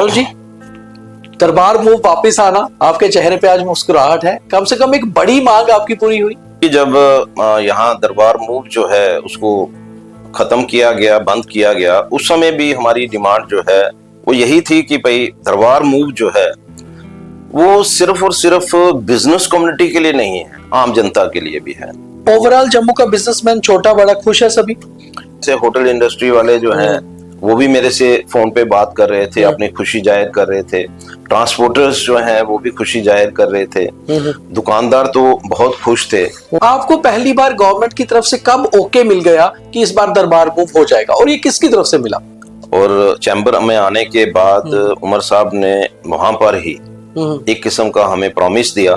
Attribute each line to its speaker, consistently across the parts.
Speaker 1: अरुण जी, दरबार मूव वापस आना, आपके चेहरे पे आज मुस्कुराहट है। कम से कम एक बड़ी मांग आपकी पूरी हुई
Speaker 2: कि जब यहाँ दरबार मूव जो है उसको खत्म किया गया, बंद किया गया, उस समय भी हमारी डिमांड जो है वो यही थी कि भाई दरबार मूव जो है वो सिर्फ और सिर्फ बिजनेस कम्युनिटी के लिए नहीं है, आम जनता के लिए भी है।
Speaker 1: ओवरऑल जम्मू का बिजनेसमैन छोटा बड़ा खुश है सभी।
Speaker 2: से होटल इंडस्ट्री वाले जो हैं वो भी मेरे से फोन पे बात कर रहे थे, अपनी खुशी जाहिर कर रहे थे। ट्रांसपोर्टर्स जो हैं वो भी खुशी जाहिर कर रहे थे। दुकानदार तो बहुत खुश थे।
Speaker 1: आपको पहली बार गवर्नमेंट की तरफ से कब ओके मिल गया कि इस बार दरबार मूव हो जाएगा, और ये किसकी तरफ से मिला?
Speaker 2: और चैम्बर में आने के बाद उमर साहब ने वहां पर ही एक किस्म का हमें प्रॉमिस दिया।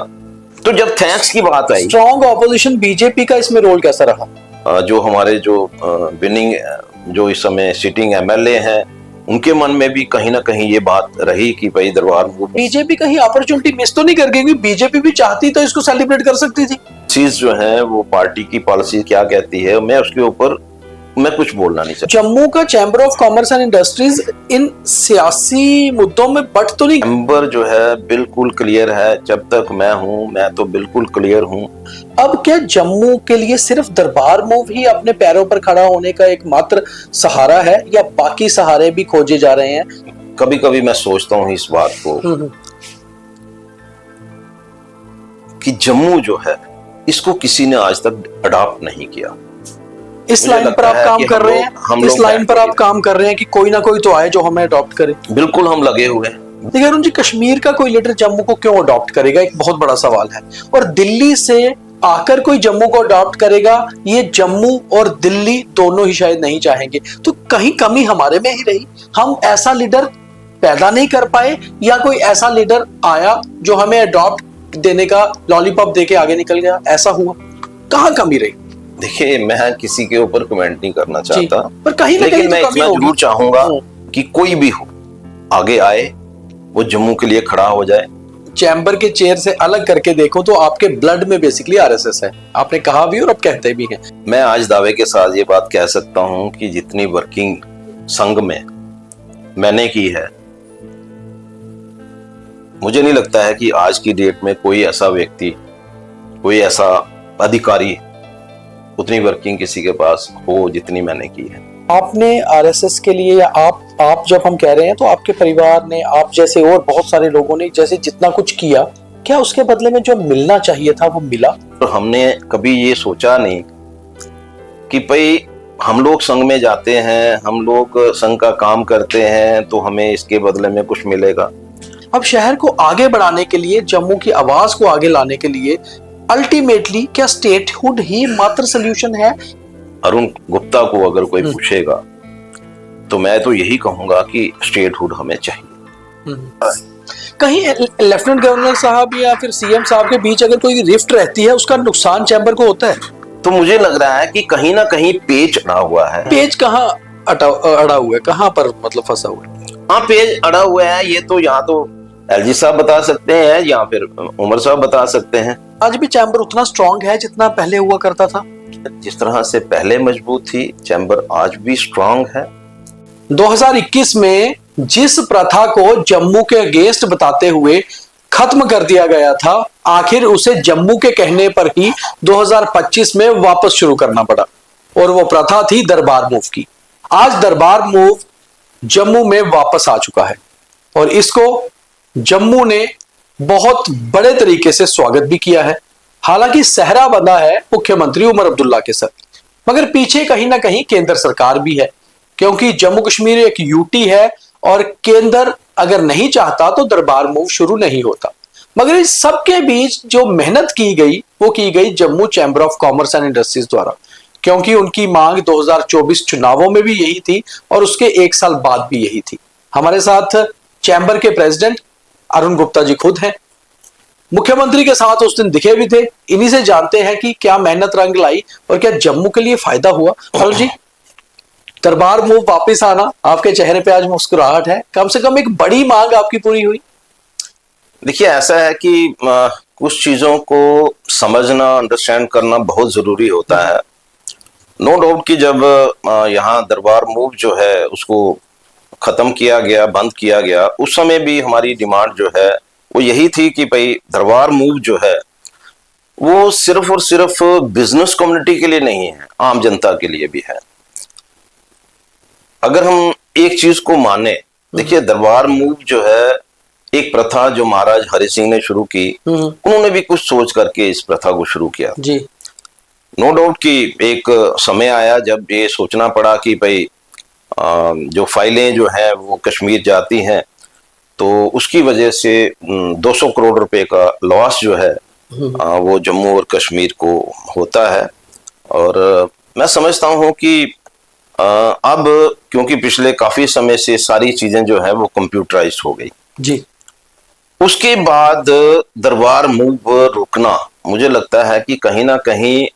Speaker 2: तो जब थैंक्स की बात आई,
Speaker 1: स्ट्रॉन्ग ऑपोजिशन बीजेपी का इसमें रोल कैसा रहा?
Speaker 2: जो हमारे जो विनिंग जो इस समय सिटिंग एमएलए हैं उनके मन में भी कहीं ना कहीं ये बात रही कि भाई दरबार मूव।
Speaker 1: बीजेपी कहीं अपॉर्चुनिटी मिस तो नहीं कर गई? बीजेपी भी चाहती तो इसको सेलिब्रेट कर सकती थी।
Speaker 2: चीज जो है वो पार्टी की पॉलिसी क्या कहती है, मैं उसके ऊपर मैं कुछ बोलना नहीं चाहता।
Speaker 1: जम्मू का chamber of commerce and industries इन सियासी मुद्दों में बट तो नहीं?
Speaker 2: चैम्बर जो है बिल्कुल क्लियर है, जब तक मैं हूं मैं तो बिल्कुल क्लियर हूं।
Speaker 1: अब क्या जम्मू के लिए सिर्फ दरबार मूव ही अपने पैरों पर खड़ा होने का एकमात्र सहारा है, या बाकी सहारे भी खोजे जा रहे हैं?
Speaker 2: कभी कभी मैं सोचता हूं इस बात को कि जम्मू जो है इसको किसी ने आज तक अडॉप्ट नहीं किया।
Speaker 1: इस लाइन पर आप काम कर रहे हैं, इस लाइन पर आप काम कर रहे हैं कि कोई ना कोई तो आए जो हमें अडॉप्ट करे।
Speaker 2: बिल्कुल हम लगे हुए हैं।
Speaker 1: देखिए अरुण जी, कश्मीर का कोई लीडर जम्मू को क्यों अडॉप्ट करेगा, एक बहुत बड़ा सवाल है। और दिल्ली से आकर कोई जम्मू को अडॉप्ट करेगा, ये जम्मू और दिल्ली दोनों ही शायद नहीं चाहेंगे। तो कहीं कमी हमारे में ही रही, हम ऐसा लीडर पैदा नहीं कर पाए, या कोई ऐसा लीडर आया जो हमें अडॉप्ट देने का लॉलीपॉप देके आगे निकल गया, ऐसा हुआ? कहाँ कमी रही?
Speaker 2: देखिए मैं किसी के ऊपर कमेंट नहीं करना चाहता,
Speaker 1: पर कहीं ना कहीं
Speaker 2: मैं इतना जरूर चाहूंगा कि कोई भी हो आगे आए, वो जम्मू के लिए खड़ा हो जाए।
Speaker 1: चैम्बर के चेयर से अलग करके देखो तो आपके ब्लड में बेसिकली आरएसएस है, आपने कहा भी और अब कहते भी हैं।
Speaker 2: मैं आज दावे के साथ ये बात कह सकता हूं कि जितनी वर्किंग संघ में मैंने की है, मुझे नहीं लगता है कि आज की डेट में कोई ऐसा व्यक्ति, कोई ऐसा अधिकारी उतनी वर्किंग किसी के पास हो जितनी मैंने की है।
Speaker 1: आपने आरएसएस के लिए, या आप जब हम कह रहे हैं तो आपके परिवार ने, आप जैसे और बहुत सारे लोगों ने जैसे जितना कुछ किया, क्या उसके बदले में जो मिलना चाहिए था वो मिला?
Speaker 2: तो हमने कभी ये सोचा नहीं कि भाई हम लोग संघ में जाते हैं, हम लोग संघ का काम करते हैं तो हमें इसके बदले में कुछ मिलेगा।
Speaker 1: अब शहर को आगे बढ़ाने के लिए, जम्मू की आवाज को आगे लाने के लिए अल्टीमेटली क्या स्टेटहुड ही मात्र सोल्यूशन है?
Speaker 2: अरुण गुप्ता को अगर कोई पूछेगा तो मैं तो यही कहूंगा कि स्टेटहुड हमें चाहिए।
Speaker 1: कहीं लेफ्टिनेंट गवर्नर साहब या फिर सीएम साहब के बीच अगर कोई रिफ्ट रहती है, उसका नुकसान चैम्बर को होता है?
Speaker 2: तो मुझे लग रहा है कि कहीं ना कहीं पेच अड़ा हुआ है।
Speaker 1: पेच कहाँ अड़ा हुआ है, कहाँ पर मतलब फंसा हुआ है?
Speaker 2: हाँ पेच अड़ा हुआ है, ये तो यहाँ तो एलजी साहब बता सकते हैं या फिर उमर साहब बता सकते हैं।
Speaker 1: आज भी चैम्बर उतना स्ट्रांग है जितना पहले हुआ करता था?
Speaker 2: जिस तरह से पहले मजबूत थी, चैम्बर आज भी स्ट्रांग है।
Speaker 1: 2021 में जिस प्रथा को जम्मू के अगेंस्ट बताते हुए खत्म कर दिया गया था, आखिर उसे जम्मू के कहने पर ही 2025 में वापस शुरू करना पड़ा, और वो प्रथा थी दरबार मूव की। आज दरबार मूव जम्मू में वापस आ चुका है, और इसको जम्मू ने बहुत बड़े तरीके से स्वागत भी किया है। हालांकि सहरा बंधा है मुख्यमंत्री उमर अब्दुल्ला के साथ, मगर पीछे कहीं ना कहीं केंद्र सरकार भी है, क्योंकि जम्मू कश्मीर एक यूटी है और केंद्र अगर नहीं चाहता तो दरबार मूव शुरू नहीं होता। मगर इस सबके बीच जो मेहनत की गई वो की गई Jammu chamber of commerce and industries द्वारा, क्योंकि उनकी मांग 2024 चुनावों में भी यही थी और उसके एक साल बाद भी यही थी। हमारे साथ चैम्बर के प्रेसिडेंट अरुण गुप्ता जी खुद हैं, मुख्यमंत्री के साथ उस दिन दिखे भी थे। इन्हीं से जानते हैं कि क्या मेहनत रंग लाई और क्या जम्मू के लिए फायदा हुआ। अरुण जी, दरबार मूव वापस आना, आपके चेहरे पे आज मुस्कुराहट है, कम से कम एक बड़ी मांग आपकी पूरी हुई।
Speaker 2: देखिए ऐसा है कि कुछ चीजों को समझना, अंडरस्टैंड करना बहुत जरूरी होता है। नो डाउट कि जब यहाँ दरबार मूव जो है उसको खत्म किया गया, बंद किया गया, उस समय भी हमारी डिमांड जो है वो यही थी कि भाई दरबार मूव जो है वो सिर्फ और सिर्फ बिजनेस कम्युनिटी के लिए नहीं है, आम जनता के लिए भी है। अगर हम एक चीज को माने, देखिए दरबार मूव जो है एक प्रथा जो महाराज हरि सिंह ने शुरू की, उन्होंने भी कुछ सोच करके इस प्रथा को शुरू किया
Speaker 1: जी।
Speaker 2: नो डाउट कि एक समय आया जब ये सोचना पड़ा कि भाई जो फाइलें जो हैं वो कश्मीर जाती हैं, तो उसकी वजह से 200 करोड़ रुपए का लॉस जो है वो जम्मू और कश्मीर को होता है। और मैं समझता हूँ कि अब क्योंकि पिछले काफी समय से सारी चीजें जो है वो कंप्यूटराइज्ड हो गई
Speaker 1: जी।
Speaker 2: उसके बाद दरबार मूव रुकना, मुझे लगता है कि कहीं ना कहीं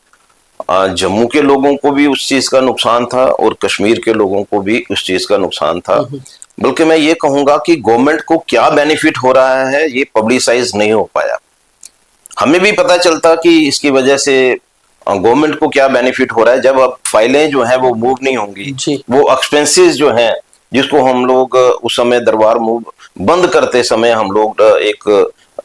Speaker 2: जम्मू के लोगों को भी उस चीज का नुकसान था और कश्मीर के लोगों को भी उस चीज का नुकसान था। बल्कि मैं ये कहूंगा कि गवर्नमेंट को क्या बेनिफिट हो रहा है ये पब्लिसाइज नहीं हो पाया। हमें भी पता चलता कि इसकी वजह से गवर्नमेंट को क्या बेनिफिट हो रहा है। जब अब फाइलें जो हैं वो मूव नहीं होंगी, वो एक्सपेंसेस जो हैं जिसको हम लोग उस समय दरबार मूव बंद करते समय हम लोग एक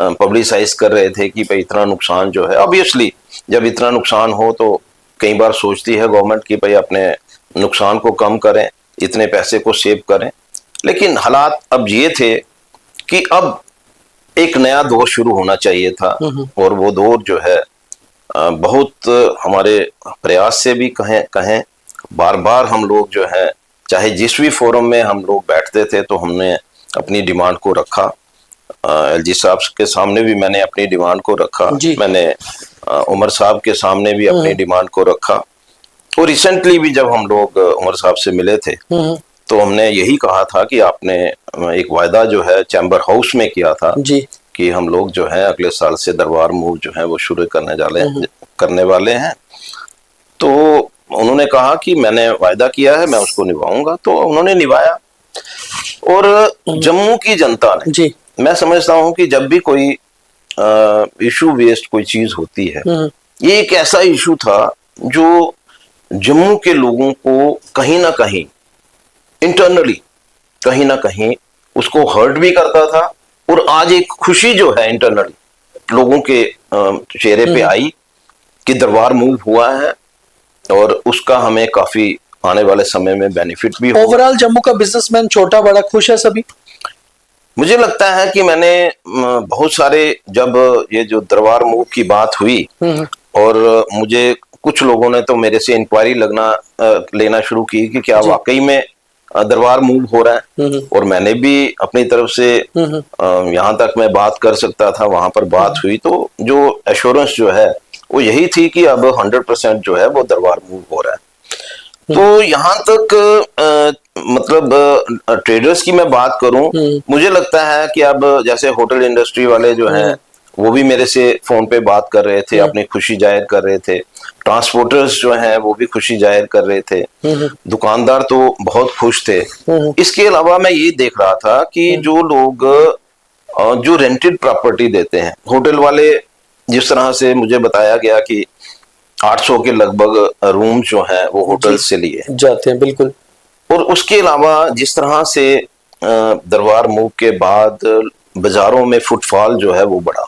Speaker 2: पब्लिसाइज कर रहे थे कि भाई इतना नुकसान जो है, ऑब्वियसली जब इतना नुकसान हो तो कई बार सोचती है गवर्नमेंट कि भाई अपने नुकसान को कम करें, इतने पैसे को सेव करें। लेकिन हालात अब ये थे कि अब एक नया दौर शुरू होना चाहिए था और वो दौर जो है बहुत हमारे प्रयास से भी कहें बार बार हम लोग जो है चाहे जिस भी फोरम में हम लोग बैठते थे तो हमने अपनी डिमांड को रखा। एलजी साहब के सामने भी मैंने अपनी डिमांड को रखा, मैंने उमर साहब के सामने भी अपनी डिमांड को रखा और रिसेंटली भी जब हम लोग उमर साहब से मिले थे तो हमने यही कहा था कि आपने एक वायदा जो है चैम्बर हाउस में किया था कि हम लोग जो है अगले साल से दरबार मूव जो है वो शुरू करने वाले हैं। तो उन्होंने कहा कि मैंने वायदा किया है, मैं उसको निभाऊंगा। तो उन्होंने निभाया और जम्मू की जनता ने, मैं समझता हूं कि जब भी कोई इशू बेस्ड कोई चीज होती है, ये एक ऐसा इशू था जो जम्मू के लोगों को कहीं ना कहीं इंटरनली कहीं ना कहीं उसको हर्ट भी करता था। और आज एक खुशी जो है इंटरनली लोगों के चेहरे पे आई कि दरबार मूव हुआ है और उसका हमें काफी आने वाले समय में बेनिफिट भी होगा।
Speaker 1: ओवरऑल जम्मू का बिजनेसमैन छोटा बड़ा खुश है सभी।
Speaker 2: मुझे लगता है कि मैंने बहुत सारे, जब ये जो दरबार मूव की बात हुई और मुझे कुछ लोगों ने तो मेरे से इंक्वायरी लेना शुरू की कि क्या वाकई में दरबार मूव हो रहा है, और मैंने भी अपनी तरफ से यहाँ तक मैं बात कर सकता था, वहां पर बात हुई तो जो एश्योरेंस जो है वो यही थी कि अब 100% जो है वो दरबार मूव हो रहा है। तो यहाँ तक मतलब ट्रेडर्स की मैं बात करूं, मुझे लगता है कि अब जैसे होटल इंडस्ट्री वाले जो हैं वो भी मेरे से फोन पे बात कर रहे थे, अपनी खुशी जाहिर कर रहे थे। ट्रांसपोर्टर्स जो हैं वो भी खुशी जाहिर कर रहे थे, दुकानदार तो बहुत खुश थे। इसके अलावा मैं ये देख रहा था कि जो लोग जो रेंटेड प्रॉपर्टी देते हैं, होटल वाले, जिस तरह से मुझे बताया गया कि 800 के लगभग रूम जो हैं वो होटल से लिए
Speaker 1: जाते हैं, बिल्कुल।
Speaker 2: और उसके अलावा जिस तरह से दरबार मूव के बाद बाजारों में फुटफॉल जो है वो बढ़ा,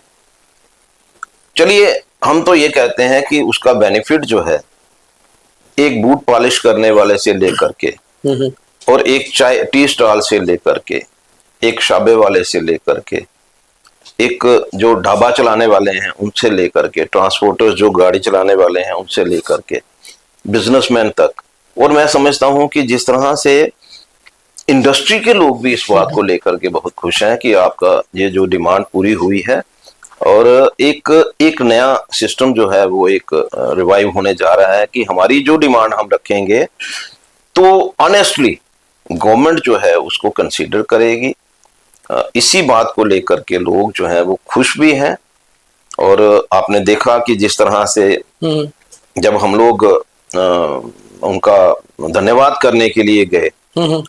Speaker 2: चलिए हम तो ये कहते हैं कि उसका बेनिफिट जो है एक बूट पॉलिश करने वाले से लेकर के और एक चाय टी स्टॉल से लेकर के, एक शाबे वाले से लेकर के, एक जो ढाबा चलाने वाले हैं उनसे लेकर के, ट्रांसपोर्टर्स जो गाड़ी चलाने वाले हैं उनसे लेकर के, बिजनेसमैन तक। और मैं समझता हूं कि जिस तरह से इंडस्ट्री के लोग भी इस बात को लेकर के बहुत खुश हैं कि आपका ये जो डिमांड पूरी हुई है और एक नया सिस्टम जो है वो एक रिवाइव होने जा रहा है कि हमारी जो डिमांड हम रखेंगे तो ऑनेस्टली गवर्नमेंट जो है उसको कंसीडर करेगी। इसी बात को लेकर के लोग जो है वो खुश भी हैं। और आपने देखा कि जिस तरह से जब हम लोग उनका धन्यवाद करने के लिए गए,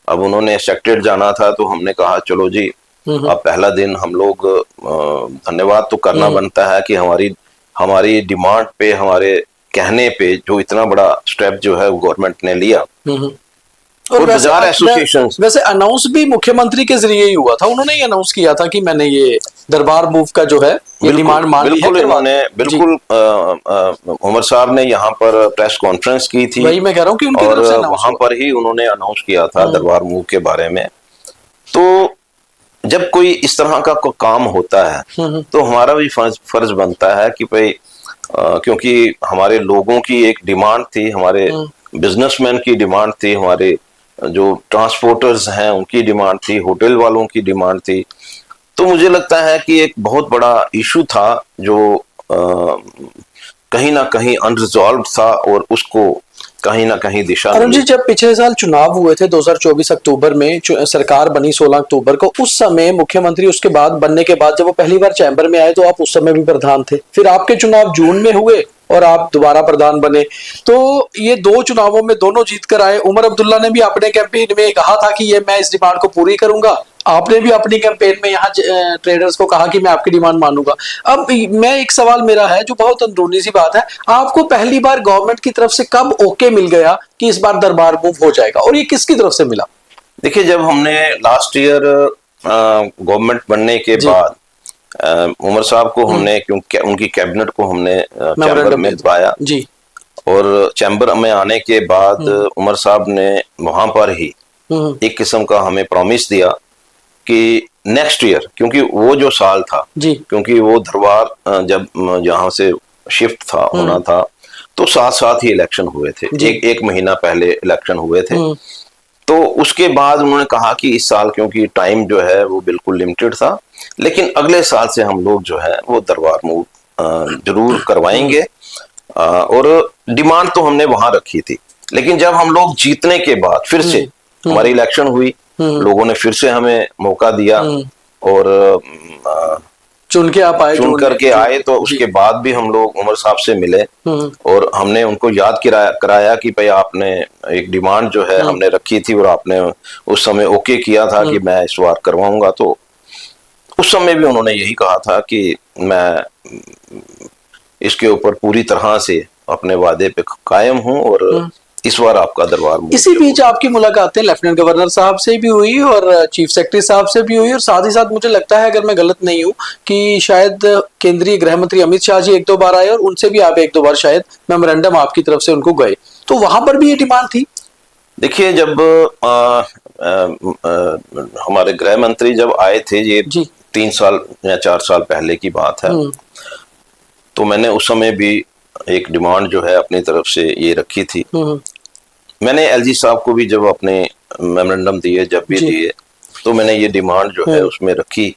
Speaker 2: अब उन्होंने सेक्रेटरीट जाना था तो हमने कहा चलो जी अब पहला दिन हम लोग धन्यवाद तो करना बनता है कि हमारी डिमांड पे, हमारे कहने पे जो इतना बड़ा स्टेप जो है गवर्नमेंट ने लिया। और बाजार एसोसिएशन।
Speaker 1: वैसे अनाउंस भी मुख्यमंत्री के जरिए ही हुआ था, उन्होंने ही अनाउंस किया था कि मैंने ये दरबार मूव का जो है ये डिमांड मांगी है।
Speaker 2: बिल्कुल इन्होंने बिल्कुल उमर साहब ने यहाँ पर प्रेस कॉन्फ्रेंस की थी,
Speaker 1: वही मैं कह रहा हूँ कि उनकी
Speaker 2: और
Speaker 1: तरफ से अनाउंस
Speaker 2: वहां पर ही उन्होंने अनाउंस किया था दरबार मूव के बारे में। तो जब कोई इस तरह का कोई काम होता है तो हमारा भी फर्ज बनता है कि भाई क्योंकि हमारे लोगों की एक डिमांड थी, हमारे बिजनेसमैन की डिमांड थी, हमारे जो ट्रांसपोर्टर्स हैं उनकी डिमांड थी, होटल वालों की डिमांड थी। तो मुझे लगता है कि एक बहुत बड़ा इशू था जो कहीं ना कहीं अनरिजॉल्व था, और उसको कहीं ना कहीं दिशा
Speaker 1: अरुण जी, जब पिछले साल चुनाव हुए थे 2024 अक्टूबर में, सरकार बनी 16 अक्टूबर को, उस समय मुख्यमंत्री उसके बाद बनने के बाद जब वो पहली बार चैम्बर में आए तो आप उस समय भी प्रधान थे, फिर आपके चुनाव जून में हुए और आप दोबारा प्रधान बने। तो ये दो चुनावों में दोनों जीत कर आए। उमर अब्दुल्ला ने भी अपने कैंपेन में कहा था कि ये मैं इस डिमांड को पूरी करूंगा, आपने भी अपनी कैंपेन में यहाँ ट्रेडर्स को कहा कि मैं आपकी डिमांड मानूंगा। अब मैं एक सवाल मेरा है जो बहुत अंदरूनी सी बात है, आपको पहली बार गवर्नमेंट की तरफ से कब ओके मिल गया कि इस बार दरबार मूव हो जाएगा, और ये किसकी तरफ से मिला?
Speaker 2: देखिए, जब हमने लास्ट ईयर गवर्नमेंट बनने के बाद उमर साहब को हमने, क्योंकि उनकी कैबिनेट को हमने चैम्बर में पाया
Speaker 1: जी, और
Speaker 2: चैम्बर में आने के बाद उमर साहब ने वहां पर ही एक किस्म का हमें प्रॉमिस दिया कि नेक्स्ट ईयर, क्योंकि वो जो साल था
Speaker 1: जी,
Speaker 2: क्योंकि वो दरबार जब जहां से शिफ्ट था होना था तो साथ साथ ही इलेक्शन हुए थे, एक महीना पहले इलेक्शन हुए थे। तो उसके बाद उन्होंने कहा कि इस साल क्योंकि टाइम जो है वो बिल्कुल लिमिटेड था, लेकिन अगले साल से हम लोग जो है वो दरबार मूव जरूर करवाएंगे। और डिमांड तो हमने वहां रखी थी, लेकिन जब हम लोग जीतने के बाद फिर से हमारी इलेक्शन हुई, लोगों ने फिर से हमें मौका दिया और
Speaker 1: चुन के आप आए,
Speaker 2: चुन करके आए। तो उसके बाद भी हम लोग उमर साहब से मिले और हमने उनको याद कराया कि भाई आपने एक डिमांड जो है हमने रखी थी और आपने उस समय ओके किया था कि मैं इस बार करवाऊंगा। तो उस समय भी उन्होंने यही कहा था कि मैं इसके ऊपर पूरी तरह से अपने वादे पे कायम हूं और इस बार आपका दरबार।
Speaker 1: इसी बीच आपकी मुलाकातें लेफ्टिनेंट गवर्नर साहब से भी हुई और चीफ सेक्रेटरी साहब से भी हुई, और साथ ही साथ मुझे लगता है, अगर मैं गलत नहीं हूं, कि शायद केंद्रीय गृह मंत्री अमित शाह जी एक दो बार आए और उनसे भी आप एक दो बार शायद मेमोरेंडम आपकी तरफ से उनको गए, तो वहां पर भी ये डिमांड थी।
Speaker 2: देखिए, जब हमारे गृह मंत्री जब आए थे, ये 3 साल या 4 साल पहले की बात है, तो मैंने उस समय भी एक डिमांड जो है अपनी तरफ से ये रखी थी। मैंने एलजी साहब को भी जब अपने मेमोरेंडम दिए, जब भी दिए, तो मैंने ये डिमांड जो है उसमें रखी।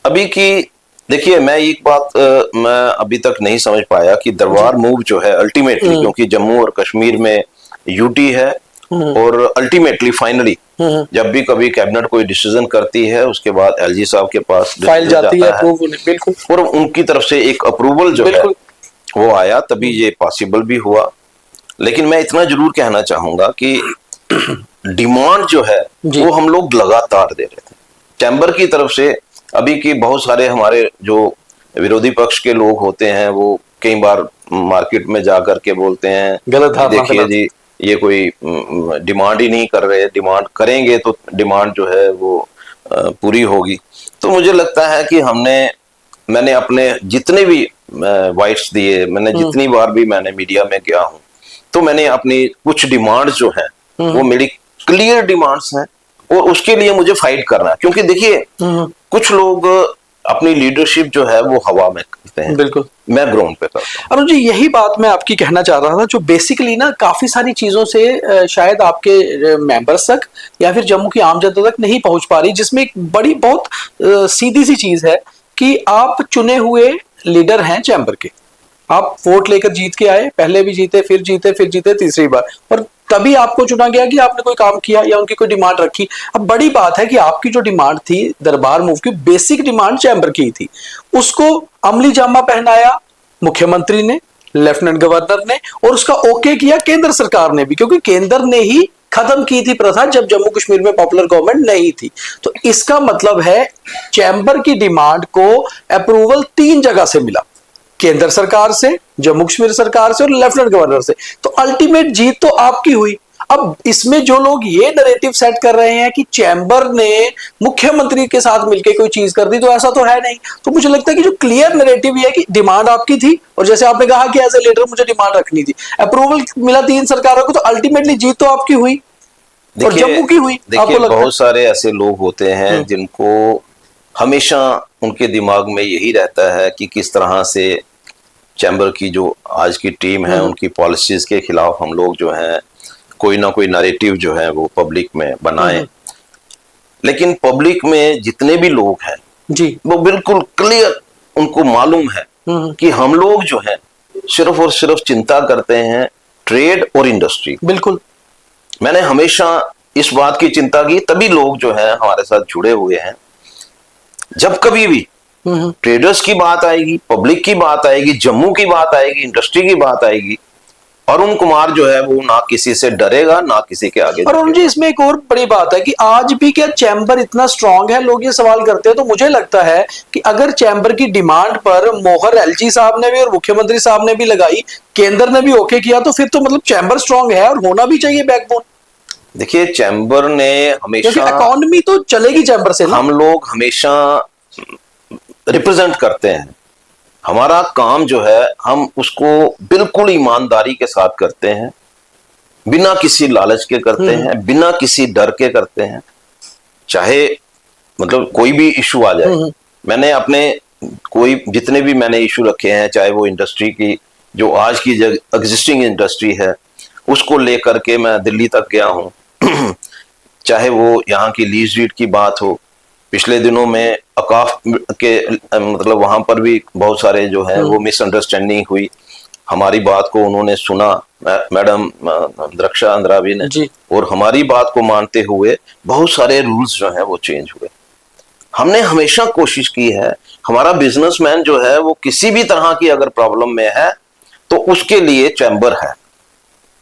Speaker 2: अभी की देखिए, मैं एक बात मैं अभी तक नहीं समझ पाया कि दरबार मूव जो है अल्टीमेटली, क्योंकि जम्मू और कश्मीर में यूटी है और अल्टीमेटली फाइनली जब भी कभी कैबिनेट कोई डिसीजन करती है उसके बाद एलजी साहब के पास
Speaker 1: फाइल जाती है, बिल्कुल,
Speaker 2: और उनकी तरफ से एक अप्रूवल जो है वो आया, तभी ये पॉसिबल भी हुआ। लेकिन मैं इतना जरूर कहना चाहूंगा कि डिमांड जो है वो हम लोग लगातार दे रहे थे चैम्बर की तरफ से। अभी की बहुत सारे हमारे जो विरोधी पक्ष के लोग होते हैं वो कई बार मार्केट में जा करके बोलते हैं,
Speaker 1: गलत,
Speaker 2: देखिए जी ये कोई डिमांड ही नहीं कर रहे, डिमांड करेंगे तो डिमांड जो है वो पूरी होगी। तो मुझे लगता है कि मैंने अपने जितने भी वाइट्स दिए, मैंने जितनी बार भी मैंने मीडिया में गया हूं, तो मैंने अपनी कुछ डिमांड जो है वो मेरी क्लियर डिमांड्स हैं और उसके लिए मुझे फाइट करना है। क्योंकि देखिए, कुछ लोग अपनी लीडरशिप जो है वो हवा में करते हैं, बिल्कुल, मैं ग्राउंड पे करता हूं।
Speaker 1: अरुण जी, यही बात मैं आपकी कहना चाह रहा था, जो बेसिकली ना काफी सारी चीजों से शायद आपके मेंबर्स तक या फिर जम्मू की आम जनता तक नहीं पहुंच पा रही, जिसमें एक बड़ी बहुत सीधी सी चीज है कि आप चुने हुए लीडर हैं चैम्बर के, आप वोट लेकर जीत के आए, पहले भी जीते, फिर जीते तीसरी बार, और तभी आपको चुना गया कि आपने कोई काम किया या उनकी कोई डिमांड रखी। अब बड़ी बात है कि आपकी जो डिमांड थी दरबार मूव की, बेसिक डिमांड चैम्बर की थी, उसको अमली जामा पहनाया मुख्यमंत्री ने, लेफ्टिनेंट गवर्नर ने, और उसका ओके किया केंद्र सरकार ने भी, क्योंकि केंद्र ने ही खत्म की थी प्रथा जब जम्मू कश्मीर में पॉपुलर गवर्नमेंट नहीं थी। तो इसका मतलब है चैम्बर की डिमांड को अप्रूवल 3 जगह से मिला, केंद्र सरकार से, जम्मू कश्मीर सरकार से और लेफ्टिनेंट गवर्नर से। तो अल्टीमेट जीत तो आपकी हुई। अब इसमें जो लोग ये नैरेटिव सेट कर रहे हैं कि चैम्बर ने मुख्यमंत्री के साथ मिलकर कोई चीज कर दी, तो ऐसा तो है नहीं। तो मुझे लगता है कि जो क्लियर नैरेटिव है कि डिमांड आपकी थी, और जैसे आपने कहा कि एज ए लीडर मुझे डिमांड रखनी थी, अप्रूवल मिला 3 सरकारों को, तो अल्टीमेटली जीत तो आपकी हुई और जम्मू की हुई।
Speaker 2: देखिए बहुत सारे ऐसे लोग होते हैं जिनको हमेशा उनके दिमाग में यही रहता है कि किस तरह से चैम्बर की जो आज की टीम है उनकी पॉलिसीज के खिलाफ हम लोग जो है कोई ना कोई नैरेटिव जो है वो पब्लिक में बनाएं। लेकिन पब्लिक में जितने भी लोग हैं
Speaker 1: जी,
Speaker 2: वो बिल्कुल क्लियर उनको मालूम है कि हम लोग जो है सिर्फ और सिर्फ चिंता करते हैं ट्रेड और इंडस्ट्री।
Speaker 1: बिल्कुल,
Speaker 2: मैंने हमेशा इस बात की चिंता की, तभी लोग जो है हमारे साथ जुड़े हुए हैं। जब कभी भी ट्रेडर्स की बात आएगी, पब्लिक की बात आएगी, जम्मू की बात आएगी, इंडस्ट्री की बात आएगी, अरुण कुमार जो है वो ना किसी से डरेगा ना किसी के आगे।
Speaker 1: और अरुण जी इसमें एक और बड़ी बात है कि आज भी क्या चैम्बर इतना स्ट्रांग है, लोग ये सवाल करते हैं। तो मुझे लगता है कि अगर चैम्बर की डिमांड पर मोहर एलजी साहब ने भी और मुख्यमंत्री साहब ने भी लगाई, केंद्र ने भी ओके किया, तो फिर तो मतलब चैम्बर स्ट्रांग है और होना भी चाहिए बैकबोन।
Speaker 2: देखिए चैम्बर ने हमेशा,
Speaker 1: इकोनॉमी तो चलेगी चैम्बर से ना।
Speaker 2: हम लोग हमेशा रिप्रेजेंट करते हैं, हमारा काम जो है हम उसको बिल्कुल ईमानदारी के साथ करते हैं, बिना किसी लालच के करते हैं, बिना किसी डर के करते हैं। चाहे मतलब कोई भी इशू आ जाए, मैंने अपने कोई जितने भी मैंने इशू रखे हैं, चाहे वो इंडस्ट्री की जो आज की एग्जिस्टिंग इंडस्ट्री है उसको लेकर के मैं दिल्ली तक गया हूं चाहे वो यहाँ की लीज डीड की बात हो, पिछले दिनों में अकाफ के मतलब वहां पर भी बहुत सारे जो है वो मिसअंडरस्टैंडिंग हुई। हमारी बात को उन्होंने सुना, मैडम रक्षा अंद्रावी ने, और हमारी बात को मानते हुए बहुत सारे रूल्स जो है वो चेंज हुए। हमने हमेशा कोशिश की है, हमारा बिजनेसमैन जो है वो किसी भी तरह की अगर प्रॉब्लम में है तो उसके लिए चैम्बर है।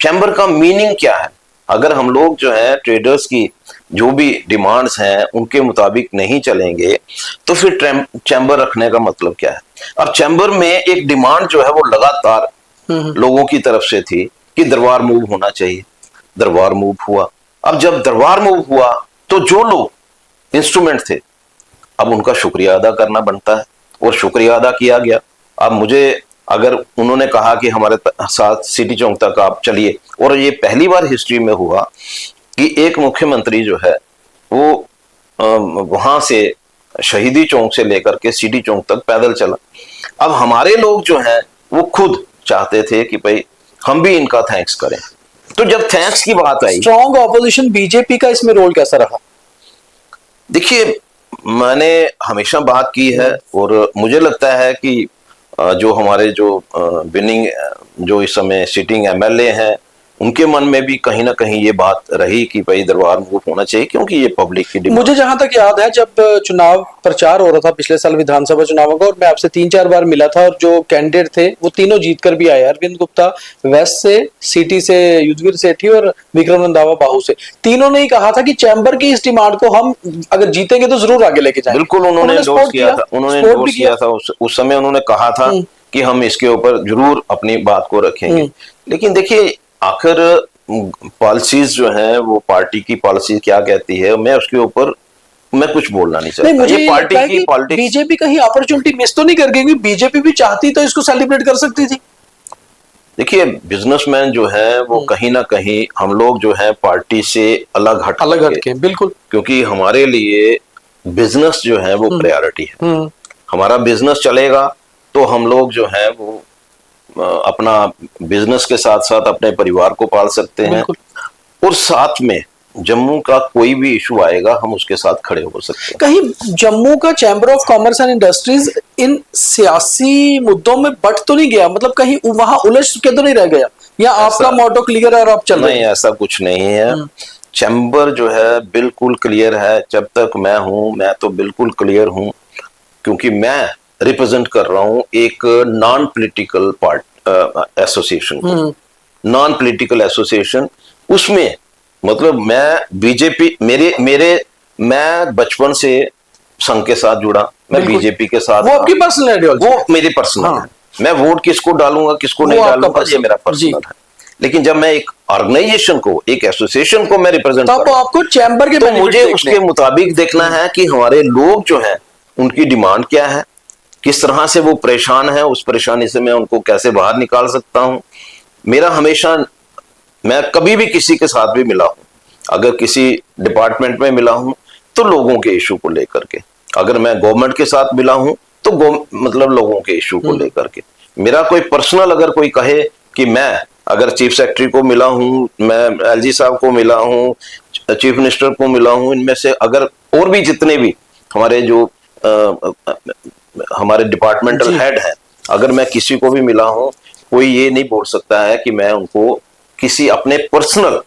Speaker 2: चैम्बर का मीनिंग क्या है? अगर हम लोग जो है ट्रेडर्स की जो भी डिमांड्स हैं उनके मुताबिक नहीं चलेंगे तो फिर चैम्बर रखने का मतलब क्या है? अब चैम्बर में एक डिमांड जो है वो लगातार लोगों की तरफ से थी कि दरबार मूव होना चाहिए। दरबार मूव हुआ। अब जब दरबार मूव हुआ तो जो लोग इंस्ट्रूमेंट थे अब उनका शुक्रिया अदा करना बनता है, और शुक्रिया अदा किया गया। अब मुझे अगर उन्होंने कहा कि हमारे साथ सिटी चौक तक आप चलिए, और ये पहली बार हिस्ट्री में हुआ कि एक मुख्यमंत्री जो है वो वहां से शहीदी चौक से लेकर के सिटी चौक तक पैदल चला। अब हमारे लोग जो हैं वो खुद चाहते थे कि भाई हम भी इनका थैंक्स करें। तो जब थैंक्स की बात आई,
Speaker 1: स्ट्रॉन्ग ऑपोजिशन बीजेपी का इसमें रोल कैसा रहा?
Speaker 2: देखिए मैंने हमेशा बात की है, और मुझे लगता है कि जो हमारे जो विनिंग जो इस समय सिटिंग एमएलए हैं उनके मन में भी कहीं ना कहीं ये बात रही कि भाई दरबार मूव होना चाहिए, क्योंकि ये पब्लिक की डिमांड।
Speaker 1: मुझे जहां तक याद है जब चुनाव प्रचार हो रहा था पिछले साल विधानसभा चुनाव का, और मैं आपसे 3-4 बार मिला था, और जो कैंडिडेट थे वो तीनों जीत कर भी आए। अरविंद गुप्ता वेस्ट से, सिटी से युद्धवीर सेठी और विक्रम रंधावा बाहू से, तीनों ने ही कहा था कि चैम्बर की इस डिमांड को हम अगर जीतेंगे तो जरूर आगे लेके जाएंगे।
Speaker 2: बिल्कुल उन्होंने एंडोर्स किया था, उन्होंने एंडोर्स किया था। उस समय उन्होंने कहा था कि हम इसके ऊपर जरूर अपनी बात को रखेंगे। लेकिन देखिए आखिर पॉलिसीज जो है वो पार्टी की पॉलिसी क्या कहती है, मैं उसके ऊपर मैं कुछ बोलना नहीं चाहता।
Speaker 1: मुझे
Speaker 2: ये पार्टी की पॉलिटिक्स।
Speaker 1: बीजेपी कहीं अपॉर्चुनिटी मिस तो नहीं कर गई? बीजेपी भी चाहती तो इसको सेलिब्रेट कर सकती थी।
Speaker 2: देखिए बिजनेसमैन जो है वो कहीं ना कहीं हम लोग जो है पार्टी से अलग हटके,
Speaker 1: बिल्कुल,
Speaker 2: क्योंकि हमारे लिए बिजनेस जो है वो प्रायोरिटी है। हमारा बिजनेस चलेगा तो हम लोग जो है वो अपना बिजनेस के साथ साथ अपने परिवार को पाल सकते हैं, और साथ में जम्मू का कोई भी इशू आएगा हम उसके साथ खड़े हो सकते हैं।
Speaker 1: कहीं जम्मू का chamber of commerce and industries इन सियासी मुद्दों में बट तो नहीं गया? मतलब कहीं वहां उलझ के तो नहीं रह गया, या आपका मोटो क्लियर है और आप चल रहे हैं?
Speaker 2: नहीं, ऐसा कुछ नहीं है। चैम्बर जो है बिल्कुल क्लियर है। जब तक मैं हूं मैं तो बिल्कुल क्लियर हूं, क्योंकि मैं रिप्रेजेंट कर रहा हूं एक non political association, non political association. उसमें मतलब मैं बीजेपी मैं बचपन से संघ के साथ जुड़ा, मैं बीजेपी के साथ।
Speaker 1: वो आपकी पर्सनल आइडियोलॉजी,
Speaker 2: वो मेरी पर्सनल है। मैं वोट किसको डालूंगा किसको नहीं डालूंगा ये मेरा पर्सनल है। लेकिन जब मैं एक ऑर्गेनाइजेशन को, एक एसोसिएशन को मैं रिप्रेजेंट
Speaker 1: तब आपको चैम्बर के
Speaker 2: तो
Speaker 1: benefit
Speaker 2: मुझे
Speaker 1: देखने
Speaker 2: उसके
Speaker 1: हैं।
Speaker 2: मुताबिक देखना है कि हमारे लोग जो हैं उनकी डिमांड क्या है, किस तरह से वो परेशान है, उस परेशानी से मैं उनको कैसे बाहर निकाल सकता हूं। मेरा हमेशा, मैं कभी भी किसी के साथ भी मिला हूं, अगर किसी डिपार्टमेंट में मिला हूं तो लोगों के इशू को लेकर के, अगर मैं गवर्नमेंट के साथ मिला हूं तो मतलब लोगों के इशू को लेकर के। मेरा कोई पर्सनल अगर कोई कहे कि मैं अगर चीफ सेक्रेटरी को मिला हूं, मैं एलजी साहब को मिला हूं, चीफ मिनिस्टर को मिला हूं, इनमें से अगर और भी जितने भी हमारे जो हमारे डिपार्टमेंटल
Speaker 1: जी।
Speaker 2: हेड हैं, अगर मैं किसी को भी मिला हूं, कोई ये नहीं बोल सकता है कि मैं उनको किसी अपने पर्सनल